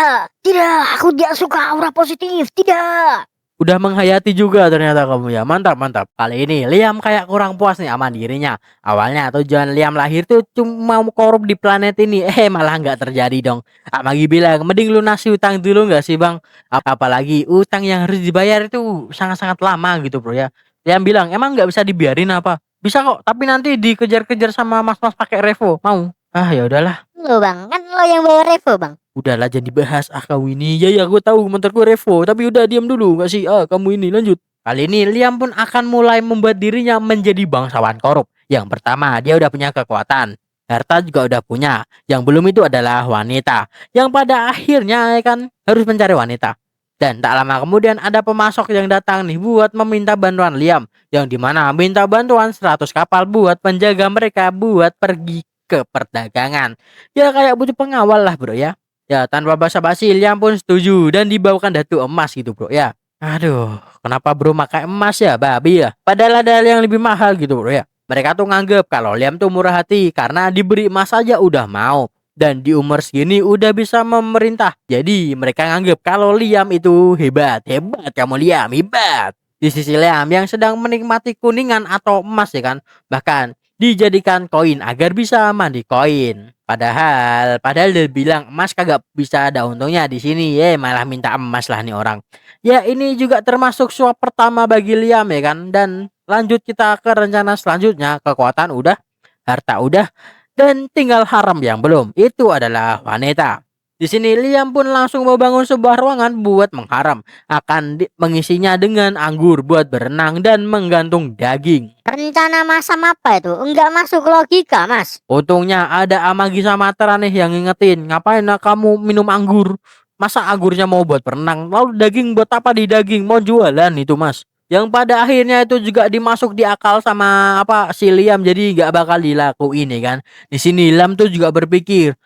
aku tidak suka aura positif. Tidak. Udah menghayati juga ternyata kamu ya. Mantap mantap. Kali ini Liam kayak kurang puas nih sama dirinya. Awalnya tujuan Liam lahir tuh cuma mau korup di planet ini. Malah nggak terjadi dong. Magi bilang mending lunasi utang dulu nggak sih bang. Apalagi utang yang harus dibayar itu sangat-sangat lama gitu bro ya. Liam bilang emang nggak bisa dibiarin apa? Bisa kok. Tapi nanti dikejar-kejar sama mas-mas pakai Revo. Mau? Ya udahlah. Lo bang, kan lo yang bawa Revo bang. Udahlah jadi bahas kau ini. Ya gue tahu motorku Revo. Tapi udah diam dulu nggak sih? Kamu ini lanjut. Kali ini Liam pun akan mulai membuat dirinya menjadi bangsawan korup. Yang pertama dia udah punya kekuatan. Harta juga udah punya. Yang belum itu adalah wanita. Yang pada akhirnya kan harus mencari wanita. Dan tak lama kemudian ada pemasok yang datang nih buat meminta bantuan Liam. Yang dimana minta bantuan 100 kapal buat penjaga mereka buat pergi ke perdagangan. Ya kayak butuh pengawal lah bro ya. Ya tanpa basa-basi Liam pun setuju dan dibawakan datu emas gitu bro ya. Aduh, kenapa bro pakai emas ya babi ya? Padahal ada yang lebih mahal gitu bro ya. Mereka tuh nganggep kalau Liam tuh murah hati karena diberi emas aja udah mau. Dan di umur segini udah bisa memerintah. Jadi mereka nganggep kalau Liam itu hebat. Hebat kamu Liam, hebat. Di sisi Liam yang sedang menikmati kuningan atau emas ya kan. Bahkan dijadikan koin agar bisa mandi koin. Padahal dia bilang emas kagak bisa ada untungnya di sini. Malah minta emas lah nih orang. Ya ini juga termasuk suap pertama bagi Liam ya kan. Dan lanjut kita ke rencana selanjutnya. Kekuatan udah, harta udah, dan tinggal haram yang belum. Itu adalah wanita. Di sini Liam pun langsung membangun sebuah ruangan buat mengharam. Akan mengisinya dengan anggur buat berenang dan menggantung daging. Rencana masam apa itu? Enggak masuk logika mas. Untungnya ada Amagi sama Tara nih yang ngingetin. Ngapain kamu minum anggur? Masa anggurnya mau buat berenang? Lalu daging buat apa di daging? Mau jualan itu mas. Yang pada akhirnya itu juga dimasuk di akal sama si Liam. Jadi gak bakal dilakuin ya kan. Di sini Liam tuh juga berpikir,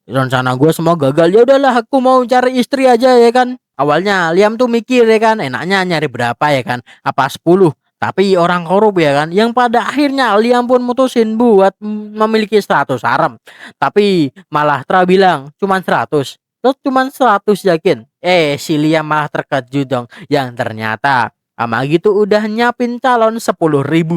rencana gue semua gagal. Ya udahlah aku mau cari istri aja ya kan. Awalnya Liam tuh mikir ya kan, enaknya nyari berapa ya kan? Apa 10? Tapi orang korup ya kan. Yang pada akhirnya Liam pun mutusin buat memiliki 100 harem. Tapi malah Tra bilang cuman 100. Lo cuman 100 yakin? Si Liam malah terkejut dong. Yang ternyata Amagi tuh udah nyiapin calon 10.000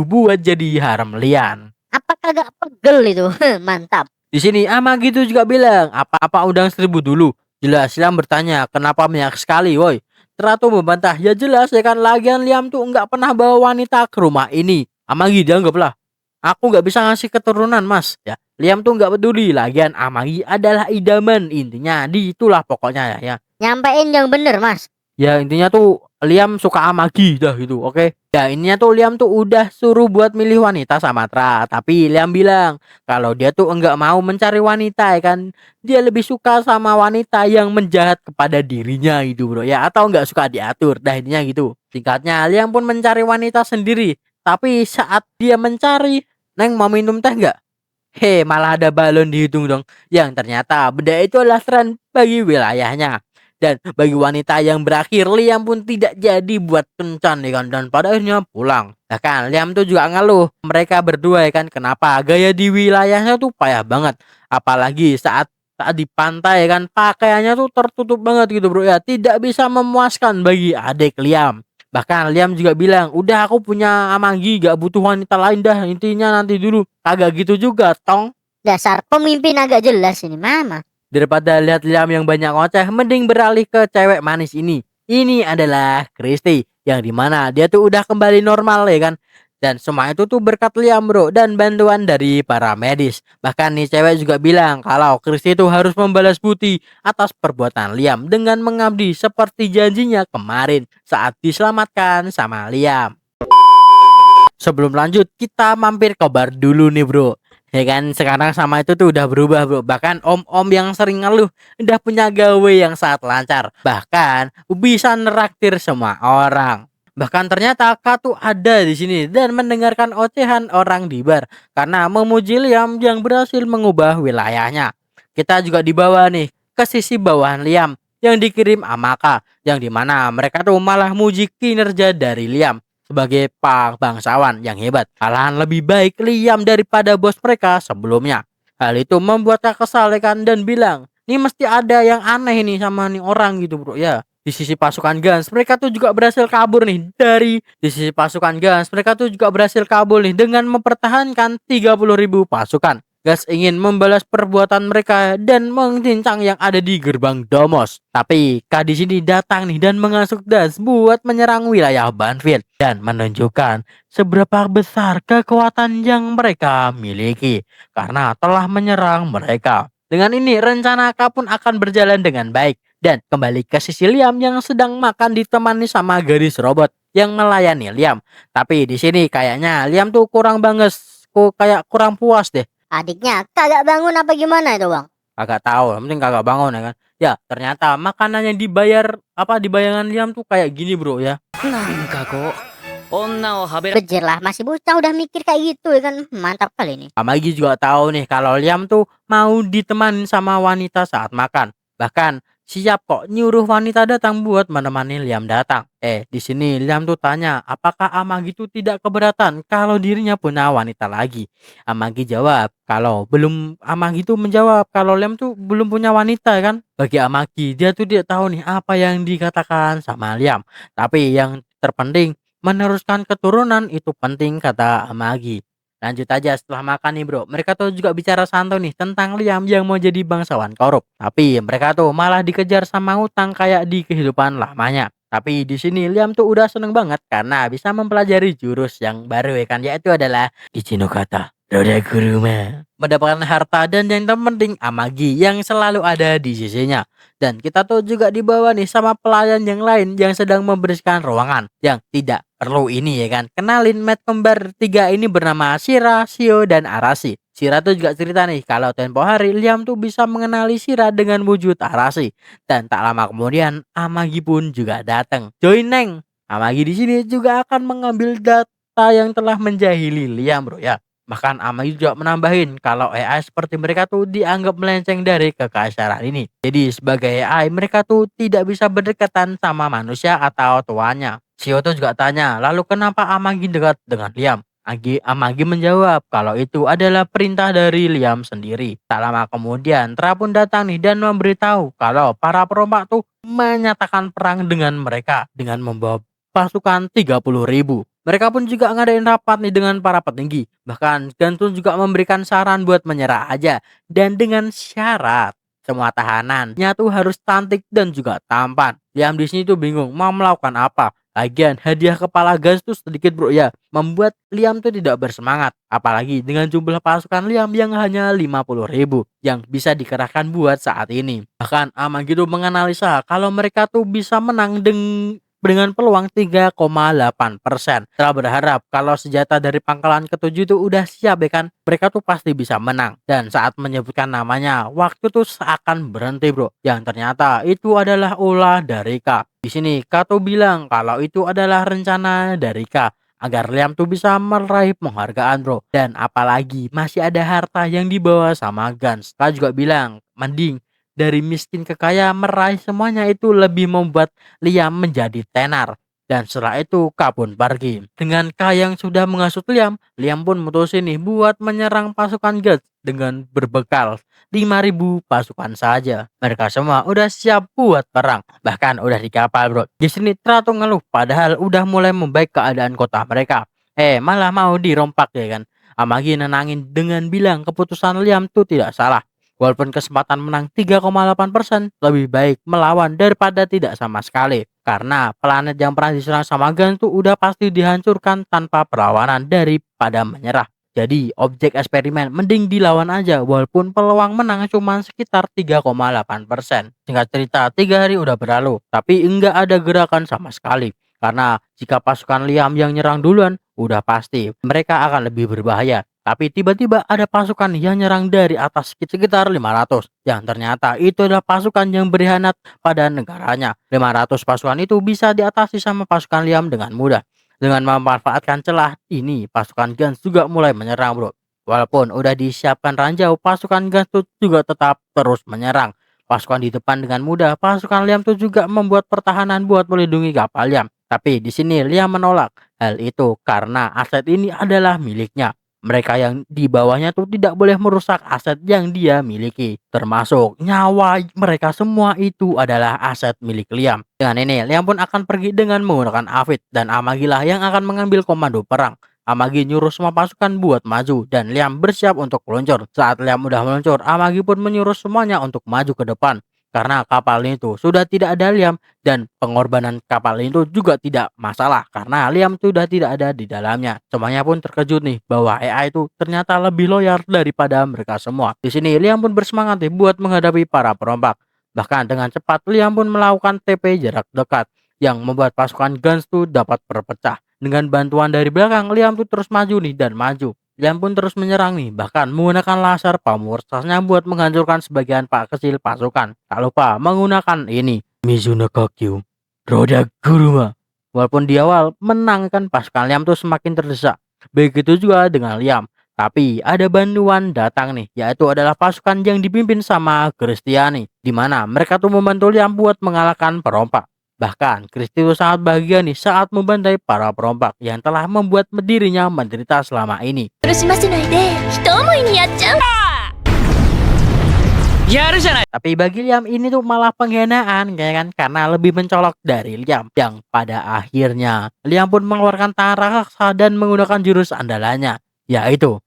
buat jadi harem Liam. Apa kagak pegel itu? Mantap. Di sini Amagi tuh juga bilang, apa undang 1000 dulu. Jelas Liam bertanya, kenapa banyak sekali woi. Teratur membantah, ya jelas ya kan, lagian Liam tuh nggak pernah bawa wanita ke rumah ini. Amagi dianggaplah, aku nggak bisa ngasih keturunan mas. Ya, Liam tuh nggak peduli, lagian Amagi adalah idaman. Intinya itulah pokoknya ya. Nyampein yang bener mas. Ya intinya tuh Liam suka Amagi dah gitu, oke. Ya intinya tuh Liam tuh udah suruh buat milih wanita sama Tra. Tapi Liam bilang kalau dia tuh enggak mau mencari wanita ya kan. Dia lebih suka sama wanita yang menjahat kepada dirinya gitu bro ya. Atau enggak suka diatur, dah intinya gitu. Singkatnya Liam pun mencari wanita sendiri. Tapi saat dia mencari, Neng mau minum teh enggak? Malah ada balon di hidung dong. Yang ternyata benda itu adalah tren bagi wilayahnya. Dan bagi wanita yang berakhir, Liam pun tidak jadi buat kencan ya kan. Dan pada akhirnya pulang. Bahkan Liam tuh juga ngeluh. Mereka berdua ya kan, kenapa gaya di wilayahnya tuh payah banget. Apalagi saat di pantai ya kan, pakaiannya tuh tertutup banget gitu bro ya. Tidak bisa memuaskan bagi adik Liam. Bahkan Liam juga bilang, udah aku punya Amagi, gak butuh wanita lain dah. Intinya nanti dulu. Kagak gitu juga tong. Dasar pemimpin agak jelas ini mama. Daripada lihat Liam yang banyak ngoceh, mending beralih ke cewek manis ini. Ini adalah Christy, yang dimana dia tuh udah kembali normal ya kan. Dan semua itu tuh berkat Liam bro, dan bantuan dari para medis. Bahkan nih cewek juga bilang kalau Christy tuh harus membalas budi atas perbuatan Liam dengan mengabdi seperti janjinya kemarin saat diselamatkan sama Liam. Sebelum lanjut, kita mampir ke bar dulu nih bro. Ya kan, sekarang sama itu tuh udah berubah bro. Bahkan om-om yang sering ngeluh udah punya gawe yang sangat lancar. Bahkan bisa neraktir semua orang. Bahkan ternyata Kak tuh ada di sini dan mendengarkan ocehan orang di bar karena memuji Liam yang berhasil mengubah wilayahnya. Kita juga dibawa nih ke sisi bawahan Liam yang dikirim Amaka, yang dimana mereka tuh malah muji kinerja dari Liam sebagai bangsawan yang hebat. Malahan lebih baik Liam daripada bos mereka sebelumnya. Hal itu membuat Kak kesal kan dan bilang, "Nih mesti ada yang aneh nih sama nih orang gitu, Bro." Ya, di sisi pasukan Gans, mereka tuh juga berhasil kabur nih di sisi pasukan Gans, mereka tuh juga berhasil kabur nih dengan mempertahankan 30.000 pasukan. Gas ingin membalas perbuatan mereka dan mengincang yang ada di gerbang Domos. Tapi K di sini datang nih dan mengasuk Das buat menyerang wilayah Banfield dan menunjukkan seberapa besar kekuatan yang mereka miliki karena telah menyerang mereka. Dengan ini rencana K pun akan berjalan dengan baik dan kembali ke sisi Liam yang sedang makan ditemani sama gadis robot yang melayani Liam. Tapi di sini kayaknya Liam tuh kurang banget, kok kayak kurang puas deh. Adiknya kagak bangun apa gimana itu bang? Kagak tahu, yang penting kagak bangun ya kan. Ya, ternyata makanan yang dibayar di bayangan Liam tuh kayak gini, Bro ya. なんかこう女をはべら Bejer lah, masih bocah udah mikir kayak gitu ya kan. Mantap kali ini. Amagi juga tahu nih kalau Liam tuh mau ditemanin sama wanita saat makan. Bahkan siap kok nyuruh wanita datang buat menemani Liam datang. Di sini Liam tuh tanya, apakah Amagi tuh tidak keberatan kalau dirinya punya wanita lagi. Amagi jawab kalau belum Amagi tuh menjawab kalau Liam tuh belum punya wanita kan. Bagi Amagi dia tuh tidak tahu nih apa yang dikatakan sama Liam. Tapi yang terpenting meneruskan keturunan itu penting kata Amagi. Lanjut aja setelah makan nih bro. Mereka tuh juga bicara santai nih tentang Liam yang mau jadi bangsawan korup. Tapi mereka tuh malah dikejar sama hutang kayak di kehidupan lamanya. Tapi di sini Liam tuh udah seneng banget karena bisa mempelajari jurus yang baru ya kan, yaitu adalah Ichinokata Rodakuruma. Mendapatkan harta dan yang terpenting Amagi yang selalu ada di sisinya. Dan kita tuh juga dibawa nih sama pelayan yang lain yang sedang membersihkan ruangan yang tidak perlu ini ya kan. Kenalin Matt kembar 3 ini bernama Shira, Shio, dan Arashi. Shira tuh juga cerita nih kalau tempo hari Liam tuh bisa mengenali Shira dengan wujud Arashi. Dan tak lama kemudian Amagi pun juga datang. Join Neng. Amagi di sini juga akan mengambil data yang telah menjahili Liam bro ya. Bahkan Amagi juga menambahin kalau AI seperti mereka tuh dianggap melenceng dari kekaisaran ini. Jadi sebagai AI mereka tuh tidak bisa berdekatan sama manusia atau tuannya. Shio tuh juga tanya, lalu kenapa Amagi dekat dengan Liam? Amagi menjawab kalau itu adalah perintah dari Liam sendiri. Tak lama kemudian Tra pun datang nih dan memberitahu kalau para perompak tuh menyatakan perang dengan mereka dengan membawa pasukan 30.000. Mereka pun juga ngadain rapat nih dengan para petinggi. Bahkan Gantun juga memberikan saran buat menyerah aja. Dan dengan syarat semua tahanannya tuh harus cantik dan juga tampan. Liam di sini tuh bingung mau melakukan apa. Lagian hadiah kepala gas tuh sedikit bro ya. Membuat Liam tuh tidak bersemangat. Apalagi dengan jumlah pasukan Liam yang hanya 50.000 yang bisa dikerahkan buat saat ini. Bahkan Amagi tuh menganalisa kalau mereka tuh bisa menang dengan peluang 3,8%. Setelah berharap kalau senjata dari pangkalan ketujuh itu udah siap ya kan, mereka tuh pasti bisa menang. Dan saat menyebutkan namanya, waktu tuh seakan berhenti bro. Yang ternyata itu adalah ulah dari K. Di sini K tuh bilang kalau itu adalah rencana dari K agar Liam tuh bisa meraih penghargaan bro. Dan apalagi masih ada harta yang dibawa sama Gans. K juga bilang mending dari miskin ke kaya meraih semuanya itu lebih membuat Liam menjadi tenar. Dan setelah itu K pun pergi. Dengan K yang sudah menghasut Liam, Liam pun mutusin nih buat menyerang pasukan Guts dengan berbekal 5.000 pasukan saja. Mereka semua udah siap buat perang, bahkan udah di kapal bro. Di sini Trato ngeluh padahal udah mulai membaik keadaan kota mereka. Malah mau dirompak ya kan. Amagi nenangin dengan bilang keputusan Liam tuh tidak salah. Walaupun kesempatan menang 3,8%, lebih baik melawan daripada tidak sama sekali. Karena planet yang pernah diserang sama Gans tuh udah pasti dihancurkan tanpa perlawanan daripada menyerah. Jadi objek eksperimen mending dilawan aja walaupun peluang menang cuma sekitar 3,8%. Singkat cerita 3 hari udah berlalu tapi enggak ada gerakan sama sekali. Karena jika pasukan Liam yang nyerang duluan udah pasti mereka akan lebih berbahaya. Tapi tiba-tiba ada pasukan yang nyerang dari atas sekitar 500, yang ternyata itu adalah pasukan yang berkhianat pada negaranya. 500 pasukan itu bisa diatasi sama pasukan Liam dengan mudah. Dengan memanfaatkan celah ini, pasukan Gans juga mulai menyerang, bro. Walaupun udah disiapkan ranjau, pasukan Gans tuh juga tetap terus menyerang. Pasukan di depan dengan mudah, pasukan Liam tuh juga membuat pertahanan buat melindungi kapal Liam. Tapi di sini Liam menolak hal itu karena aset ini adalah miliknya. Mereka yang di bawahnya tuh tidak boleh merusak aset yang dia miliki, termasuk nyawa mereka semua itu adalah aset milik Liam. Dengan ini, Liam pun akan pergi dengan menggunakan Afid dan Amagi lah yang akan mengambil komando perang. Amagi nyuruh semua pasukan buat maju dan Liam bersiap untuk meluncur. Saat Liam udah meluncur, Amagi pun menyuruh semuanya untuk maju ke depan. Karena kapal itu sudah tidak ada Liam dan pengorbanan kapal itu juga tidak masalah karena Liam sudah tidak ada di dalamnya. Semuanya pun terkejut nih bahwa AI itu ternyata lebih loyal daripada mereka semua. Di sini Liam pun bersemangat nih buat menghadapi para perompak. Bahkan dengan cepat Liam pun melakukan TP jarak dekat yang membuat pasukan Gans tuh dapat berpecah. Dengan bantuan dari belakang, Liam tuh terus maju nih dan maju. Liam pun terus menyerang nih, bahkan menggunakan laser pamortasnya buat menghancurkan sebagian kecil pasukan. Tak lupa menggunakan ini, Mizuno Kokyu, Roda Guruma. Walaupun di awal menang kan, pasukan Liam tuh semakin terdesak. Begitu juga dengan Liam. Tapi ada bantuan datang nih, yaitu adalah pasukan yang dipimpin sama Kristiani, di mana mereka tuh membantu Liam buat mengalahkan perompak. Bahkan Kristi itu sangat bahagia nih saat membantai para perompak yang telah membuat dirinya menderita selama ini. Tapi bagi Liam ini tuh malah pengkhianatan kan, karena lebih mencolok dari Liam, yang pada akhirnya Liam pun mengeluarkan tangan raksasa dan menggunakan jurus andalannya, yaitu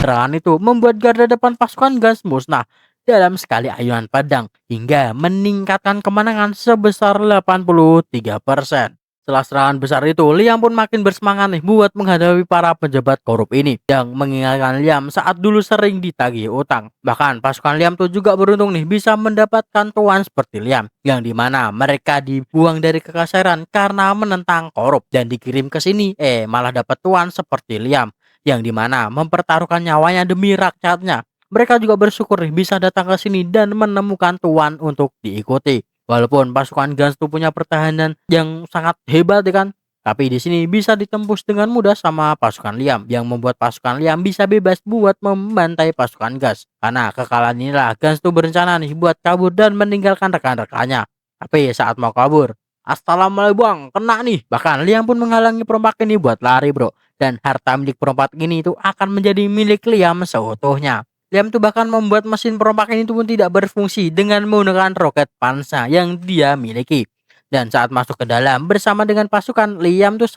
serangan itu membuat garda depan pasukan Gans musnah dalam sekali ayunan pedang hingga meningkatkan kemenangan sebesar 83%. Setelah serangan besar itu, Liam pun makin bersemangat nih buat menghadapi para pejabat korup ini yang mengingatkan Liam saat dulu sering ditagih utang. Bahkan pasukan Liam tuh juga beruntung nih bisa mendapatkan tuan seperti Liam, yang dimana mereka dibuang dari kekasaran karena menentang korup dan dikirim ke sini malah dapat tuan seperti Liam, yang dimana mempertaruhkan nyawanya demi rakyatnya. Mereka juga bersyukur nih bisa datang ke sini dan menemukan tuan untuk diikuti. Walaupun pasukan Gans tuh punya pertahanan yang sangat hebat kan, tapi di sini bisa ditembus dengan mudah sama pasukan Liam, yang membuat pasukan Liam bisa bebas buat membantai pasukan Gans. Karena kekalahan inilah Gans tuh berencana nih buat kabur dan meninggalkan rekan-rekannya. Tapi saat mau kabur, assalamualaikum bang, kena nih. Bahkan Liam pun menghalangi perompak ini buat lari, bro. Dan harta milik perompak ini itu akan menjadi milik Liam seutuhnya. Liam tuh bahkan membuat mesin perompak ini tuh pun tidak berfungsi dengan menggunakan roket pansa yang dia miliki. Dan saat masuk ke dalam bersama dengan pasukan, Liam tuh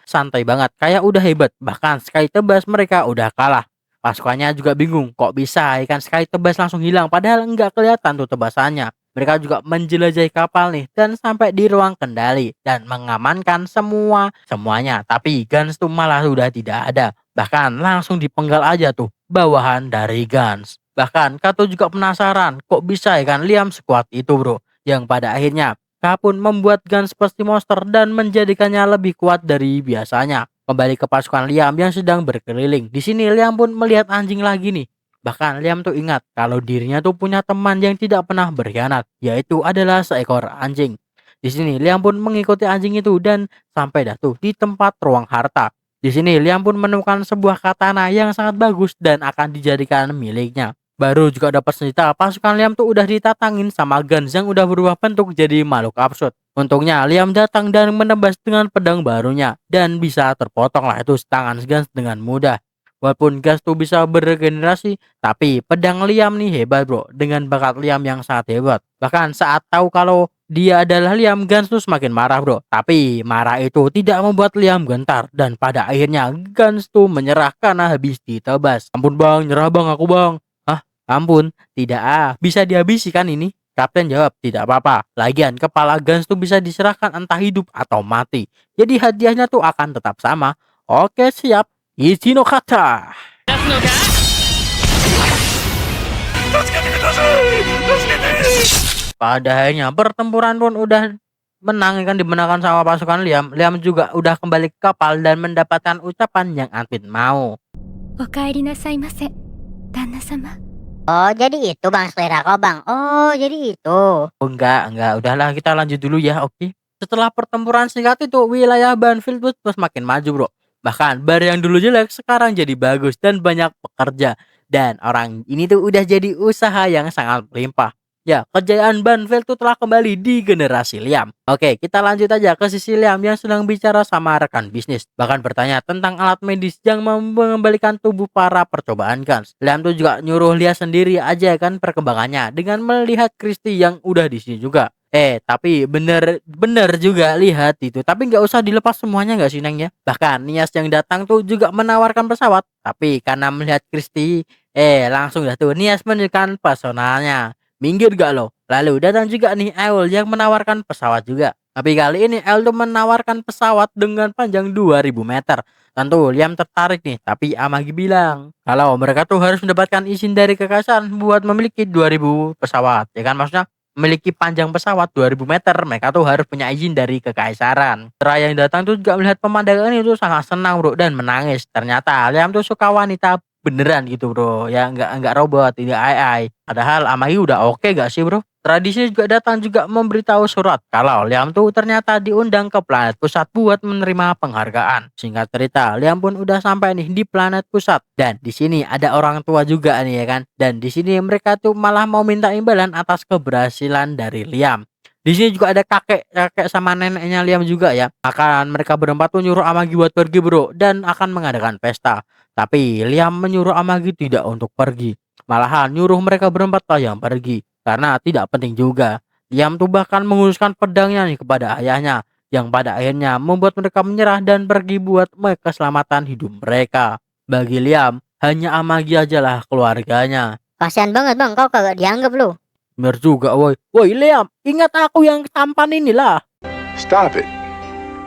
santai banget, kayak udah hebat. Bahkan sekali tebas mereka udah kalah. Pasukannya juga bingung, kok bisa kan sekali tebas langsung hilang, padahal nggak kelihatan tuh tebasannya. Mereka juga menjelajahi kapal nih dan sampai di ruang kendali dan mengamankan semuanya. Tapi Gans tuh malah sudah tidak ada. Bahkan langsung dipenggal aja tuh bawahan dari Gans. Bahkan Kato juga penasaran kok bisa kan Liam sekuat itu, bro. Yang pada akhirnya Kapun membuat Gans seperti monster dan menjadikannya lebih kuat dari biasanya. Kembali ke pasukan Liam yang sedang berkeliling. Di sini Liam pun melihat anjing lagi nih. Bahkan Liam tuh ingat kalau dirinya tuh punya teman yang tidak pernah berkhianat, yaitu adalah seekor anjing. Di sini Liam pun mengikuti anjing itu dan sampai dah tuh di tempat ruang harta. Di sini Liam pun menemukan sebuah katana yang sangat bagus dan akan dijadikan miliknya. Baru juga dapat senjata, pasukan Liam tuh udah ditatangin sama Gans yang udah berubah bentuk jadi makhluk absurd. Untungnya Liam datang dan menebas dengan pedang barunya dan bisa terpotong lah itu tangan Gans dengan mudah. Walaupun Gans tuh bisa beregenerasi, tapi pedang Liam nih hebat, bro, dengan bakat Liam yang sangat hebat. Bahkan saat tahu kalau dia adalah Liam, Gans tuh semakin marah, bro. Tapi marah itu tidak membuat Liam gentar dan pada akhirnya Gans tuh menyerah karena habis ditebas. Ampun bang, nyerah bang aku bang. Hah? Ampun, tidak bisa dihabisi kan ini? Kapten jawab, tidak apa-apa. Lagian kepala Gans tuh bisa diserahkan entah hidup atau mati. Jadi hadiahnya tuh akan tetap sama. Oke, siap. Ichi no kata. Pada akhirnya pertempuran pun udah menang kan, dimenangkan sama pasukan Liam. Liam juga udah kembali ke kapal dan mendapatkan ucapan yang Anpin mau. お帰りなさいませ、旦那様。 Oh, jadi itu Bang selera kau Bang. Oh, jadi itu. Oh enggak, udahlah kita lanjut dulu ya, oke. Setelah pertempuran singkat itu, wilayah Banfield tuh terus makin maju bro. Bahkan bar yang dulu jelek sekarang jadi bagus dan banyak pekerja. Dan orang ini tuh udah jadi usaha yang sangat melimpah. Ya, kejayaan Banfield tuh telah kembali di generasi Liam. Oke, kita lanjut aja ke sisi Liam yang sedang bicara sama rekan bisnis. Bahkan bertanya tentang alat medis yang mengembalikan tubuh para percobaan Guns. Liam tuh juga nyuruh lihat sendiri aja kan perkembangannya dengan melihat Christy yang udah di sini juga. Tapi bener juga lihat itu. Tapi nggak usah dilepas semuanya nggak sih Neng ya. Bahkan Nias yang datang tuh juga menawarkan pesawat. Tapi karena melihat Christy, langsung dah tuh Nias menunjukkan pesonanya. Minggir gak lo? Lalu datang juga nih Eul yang menawarkan pesawat juga. Tapi kali ini Eul tuh menawarkan pesawat dengan panjang 2000 meter. Tentu Liam tertarik nih, tapi Amagi bilang kalau mereka tuh harus mendapatkan izin dari kekaisaran buat memiliki 2000 pesawat. Ya kan, maksudnya memiliki panjang pesawat 2000 meter, mereka tuh harus punya izin dari kekaisaran. Seraya yang datang tuh juga melihat pemandangan itu sangat senang bro dan menangis. Ternyata Liam tuh suka wanita beneran gitu bro, ya nggak robot, tidak AI. Padahal Amagi udah oke gak sih bro? Tradisi juga datang juga memberitahu surat kalau Liam tuh ternyata diundang ke planet pusat buat menerima penghargaan. Singkat cerita, Liam pun udah sampai nih di planet pusat dan di sini ada orang tua juga nih ya kan. Dan di sini mereka tuh malah mau minta imbalan atas keberhasilan dari Liam. Di sini juga ada kakek sama neneknya Liam juga ya. Akan mereka berempat tuh nyuruh Amagi buat pergi bro dan akan mengadakan pesta. Tapi Liam menyuruh Amagi tidak untuk pergi. Malahan nyuruh mereka berempat lah yang pergi. Karena tidak penting juga. Liam tuh bahkan menguruskan pedangnya nih kepada ayahnya. Yang pada akhirnya membuat mereka menyerah dan pergi buat keselamatan hidup mereka. Bagi Liam, hanya Amagi aja lah keluarganya. Kasihan banget Bang, kau kagak dianggap lu. Bener juga woi. Woi Liam, ingat aku yang tampan inilah. Stop it.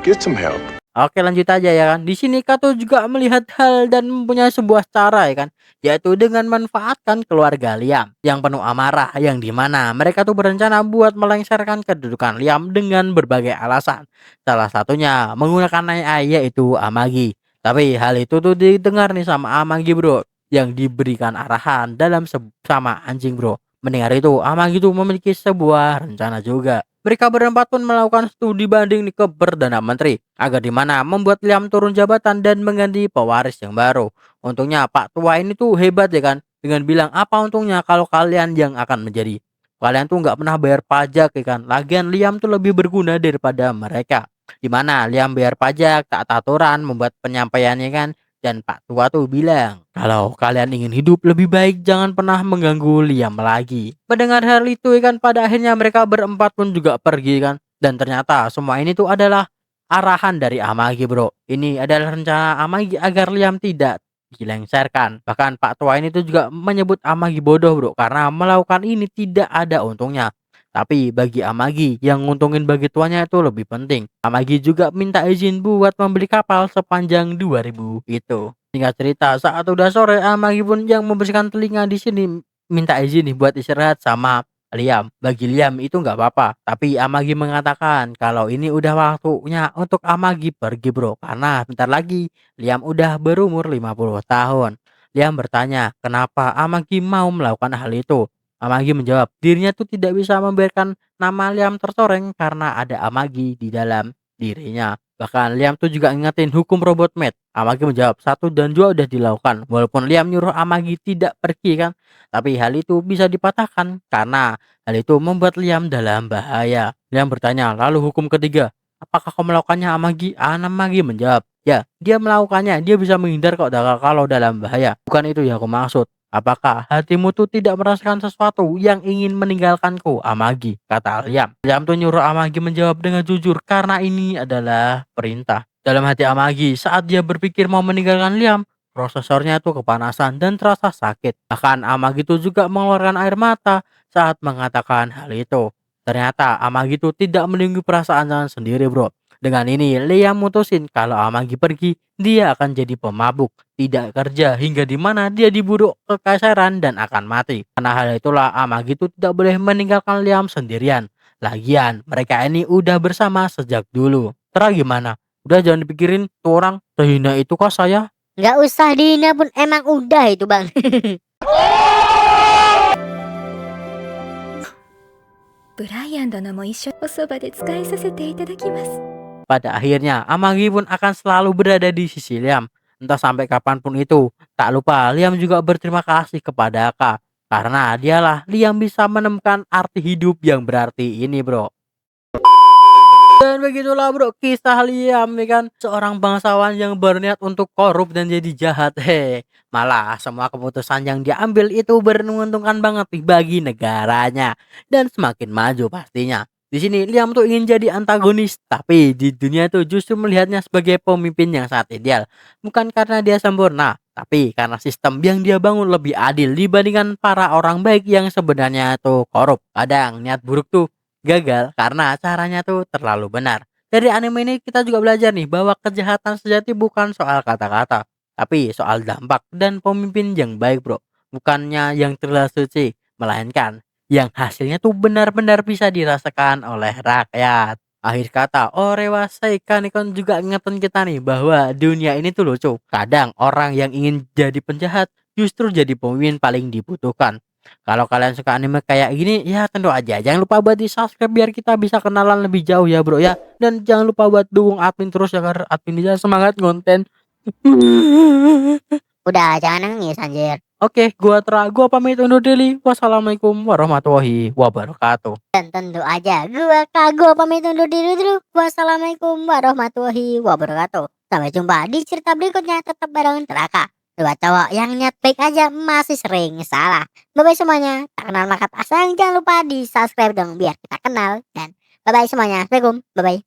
Get some help. Oke lanjut aja ya kan. Di sini Kato juga melihat hal dan mempunyai sebuah cara ya kan, yaitu dengan manfaatkan keluarga Liam yang penuh amarah, yang dimana mereka tuh berencana buat melengsarkan kedudukan Liam dengan berbagai alasan. Salah satunya menggunakan AI yaitu Amagi. Tapi hal itu tuh didengar nih sama Amagi bro, yang diberikan arahan dalam sama anjing bro. Mendengar itu, Amagi tuh memiliki sebuah rencana juga. Mereka berempat pun melakukan studi banding ke Perdana Menteri agar dimana membuat Liam turun jabatan dan mengganti pewaris yang baru. Untungnya Pak Tua ini tuh hebat ya kan, dengan bilang apa untungnya kalau kalian yang akan menjadi. Kalian tuh nggak pernah bayar pajak ya kan. Lagian Liam tuh lebih berguna daripada mereka. Dimana Liam bayar pajak, taat aturan, membuat penyampaiannya kan. Dan Pak Tua tuh bilang, kalau kalian ingin hidup lebih baik jangan pernah mengganggu Liam lagi. Mendengar hal itu kan pada akhirnya mereka berempat pun juga pergi kan. Dan ternyata semua ini tuh adalah arahan dari Amagi bro. Ini adalah rencana Amagi agar Liam tidak dilengsarkan. Bahkan Pak Tua ini tuh juga menyebut Amagi bodoh bro, karena melakukan ini tidak ada untungnya. Tapi bagi Amagi, yang nguntungin bagi tuanya itu lebih penting. Amagi juga minta izin buat membeli kapal sepanjang 2000 itu. Singkat cerita, saat udah sore, Amagi pun yang membersihkan telinga di sini minta izin nih buat istirahat sama Liam. Bagi Liam itu nggak apa-apa. Tapi Amagi mengatakan kalau ini udah waktunya untuk Amagi pergi bro. Karena bentar lagi Liam udah berumur 50 tahun. Liam bertanya kenapa Amagi mau melakukan hal itu. Amagi menjawab, dirinya tuh tidak bisa membiarkan nama Liam tercoreng karena ada Amagi di dalam dirinya. Bahkan Liam tuh juga ingetin hukum robot mate. Amagi menjawab, 1 dan 2 udah dilakukan. Walaupun Liam nyuruh Amagi tidak pergi kan, tapi hal itu bisa dipatahkan karena hal itu membuat Liam dalam bahaya. Liam bertanya, lalu hukum ketiga, apakah kau melakukannya Amagi? Amagi menjawab, ya, dia melakukannya. Dia bisa menghindar kok kalau dalam bahaya. Bukan itu yang aku maksud. Apakah hatimu tuh tidak merasakan sesuatu yang ingin meninggalkanku, Amagi? Kata Liam. Liam tuh nyuruh Amagi menjawab dengan jujur karena ini adalah perintah. Dalam hati Amagi, saat dia berpikir mau meninggalkan Liam, prosesornya tuh kepanasan dan terasa sakit. Bahkan Amagi tuh juga mengeluarkan air mata saat mengatakan hal itu. Ternyata Amagi tuh tidak melindungi perasaan sendiri bro. Dengan ini, Liam mutusin kalau Amagi pergi, dia akan jadi pemabuk, tidak kerja, hingga di mana dia diburu kekasaran dan akan mati. Karena hal itulah Amagi itu tidak boleh meninggalkan Liam sendirian. Lagian, mereka ini udah bersama sejak dulu. Terus gimana? Udah jangan dipikirin, tuh orang sehina itu kah saya? Nggak usah dihina pun emang udah itu bang. Pada akhirnya, Amagi pun akan selalu berada di sisi Liam. Entah sampai kapanpun itu. Tak lupa, Liam juga berterima kasih kepada Aka. Karena dialah Liam bisa menemukan arti hidup yang berarti ini, bro. Dan begitulah bro, kisah Liam nih kan. Seorang bangsawan yang berniat untuk korup dan jadi jahat. Malah semua keputusan yang diambil itu menguntungkan banget nih bagi negaranya. Dan semakin maju pastinya. Di sini Liam tuh ingin jadi antagonis, tapi di dunia tuh justru melihatnya sebagai pemimpin yang sangat ideal. Bukan karena dia sempurna, tapi karena sistem yang dia bangun lebih adil dibandingkan para orang baik yang sebenarnya tuh korup. Kadang niat buruk tuh gagal karena caranya tuh terlalu benar. Dari anime ini kita juga belajar nih bahwa kejahatan sejati bukan soal kata-kata, tapi soal dampak dan pemimpin yang baik bro. Bukannya yang terlihat suci, melainkan yang hasilnya tuh benar-benar bisa dirasakan oleh rakyat. Akhir kata, Orewa Seikanekon juga ngingetin kita nih bahwa dunia ini tuh lucu. Kadang orang yang ingin jadi penjahat justru jadi pemimpin paling dibutuhkan. Kalau kalian suka anime kayak gini, ya tentu aja jangan lupa buat di subscribe biar kita bisa kenalan lebih jauh ya bro ya. Dan jangan lupa buat dukung admin terus ya, karena admin bisa semangat konten. Udah jangan nangis anjir. Oke, gua pamit undur diri. Wassalamualaikum warahmatullahi wabarakatuh. Dan tentu aja gua pamit undur diri dulu. Wassalamualaikum warahmatullahi wabarakatuh. Sampai jumpa di cerita berikutnya, tetap bareng Teraka. Dua cowok yang niat baik aja masih sering salah. Bye bye semuanya. Tak kenal maka tak sayang. Jangan lupa di subscribe dong biar kita kenal. Dan bye bye semuanya. Assalamualaikum. Bye bye.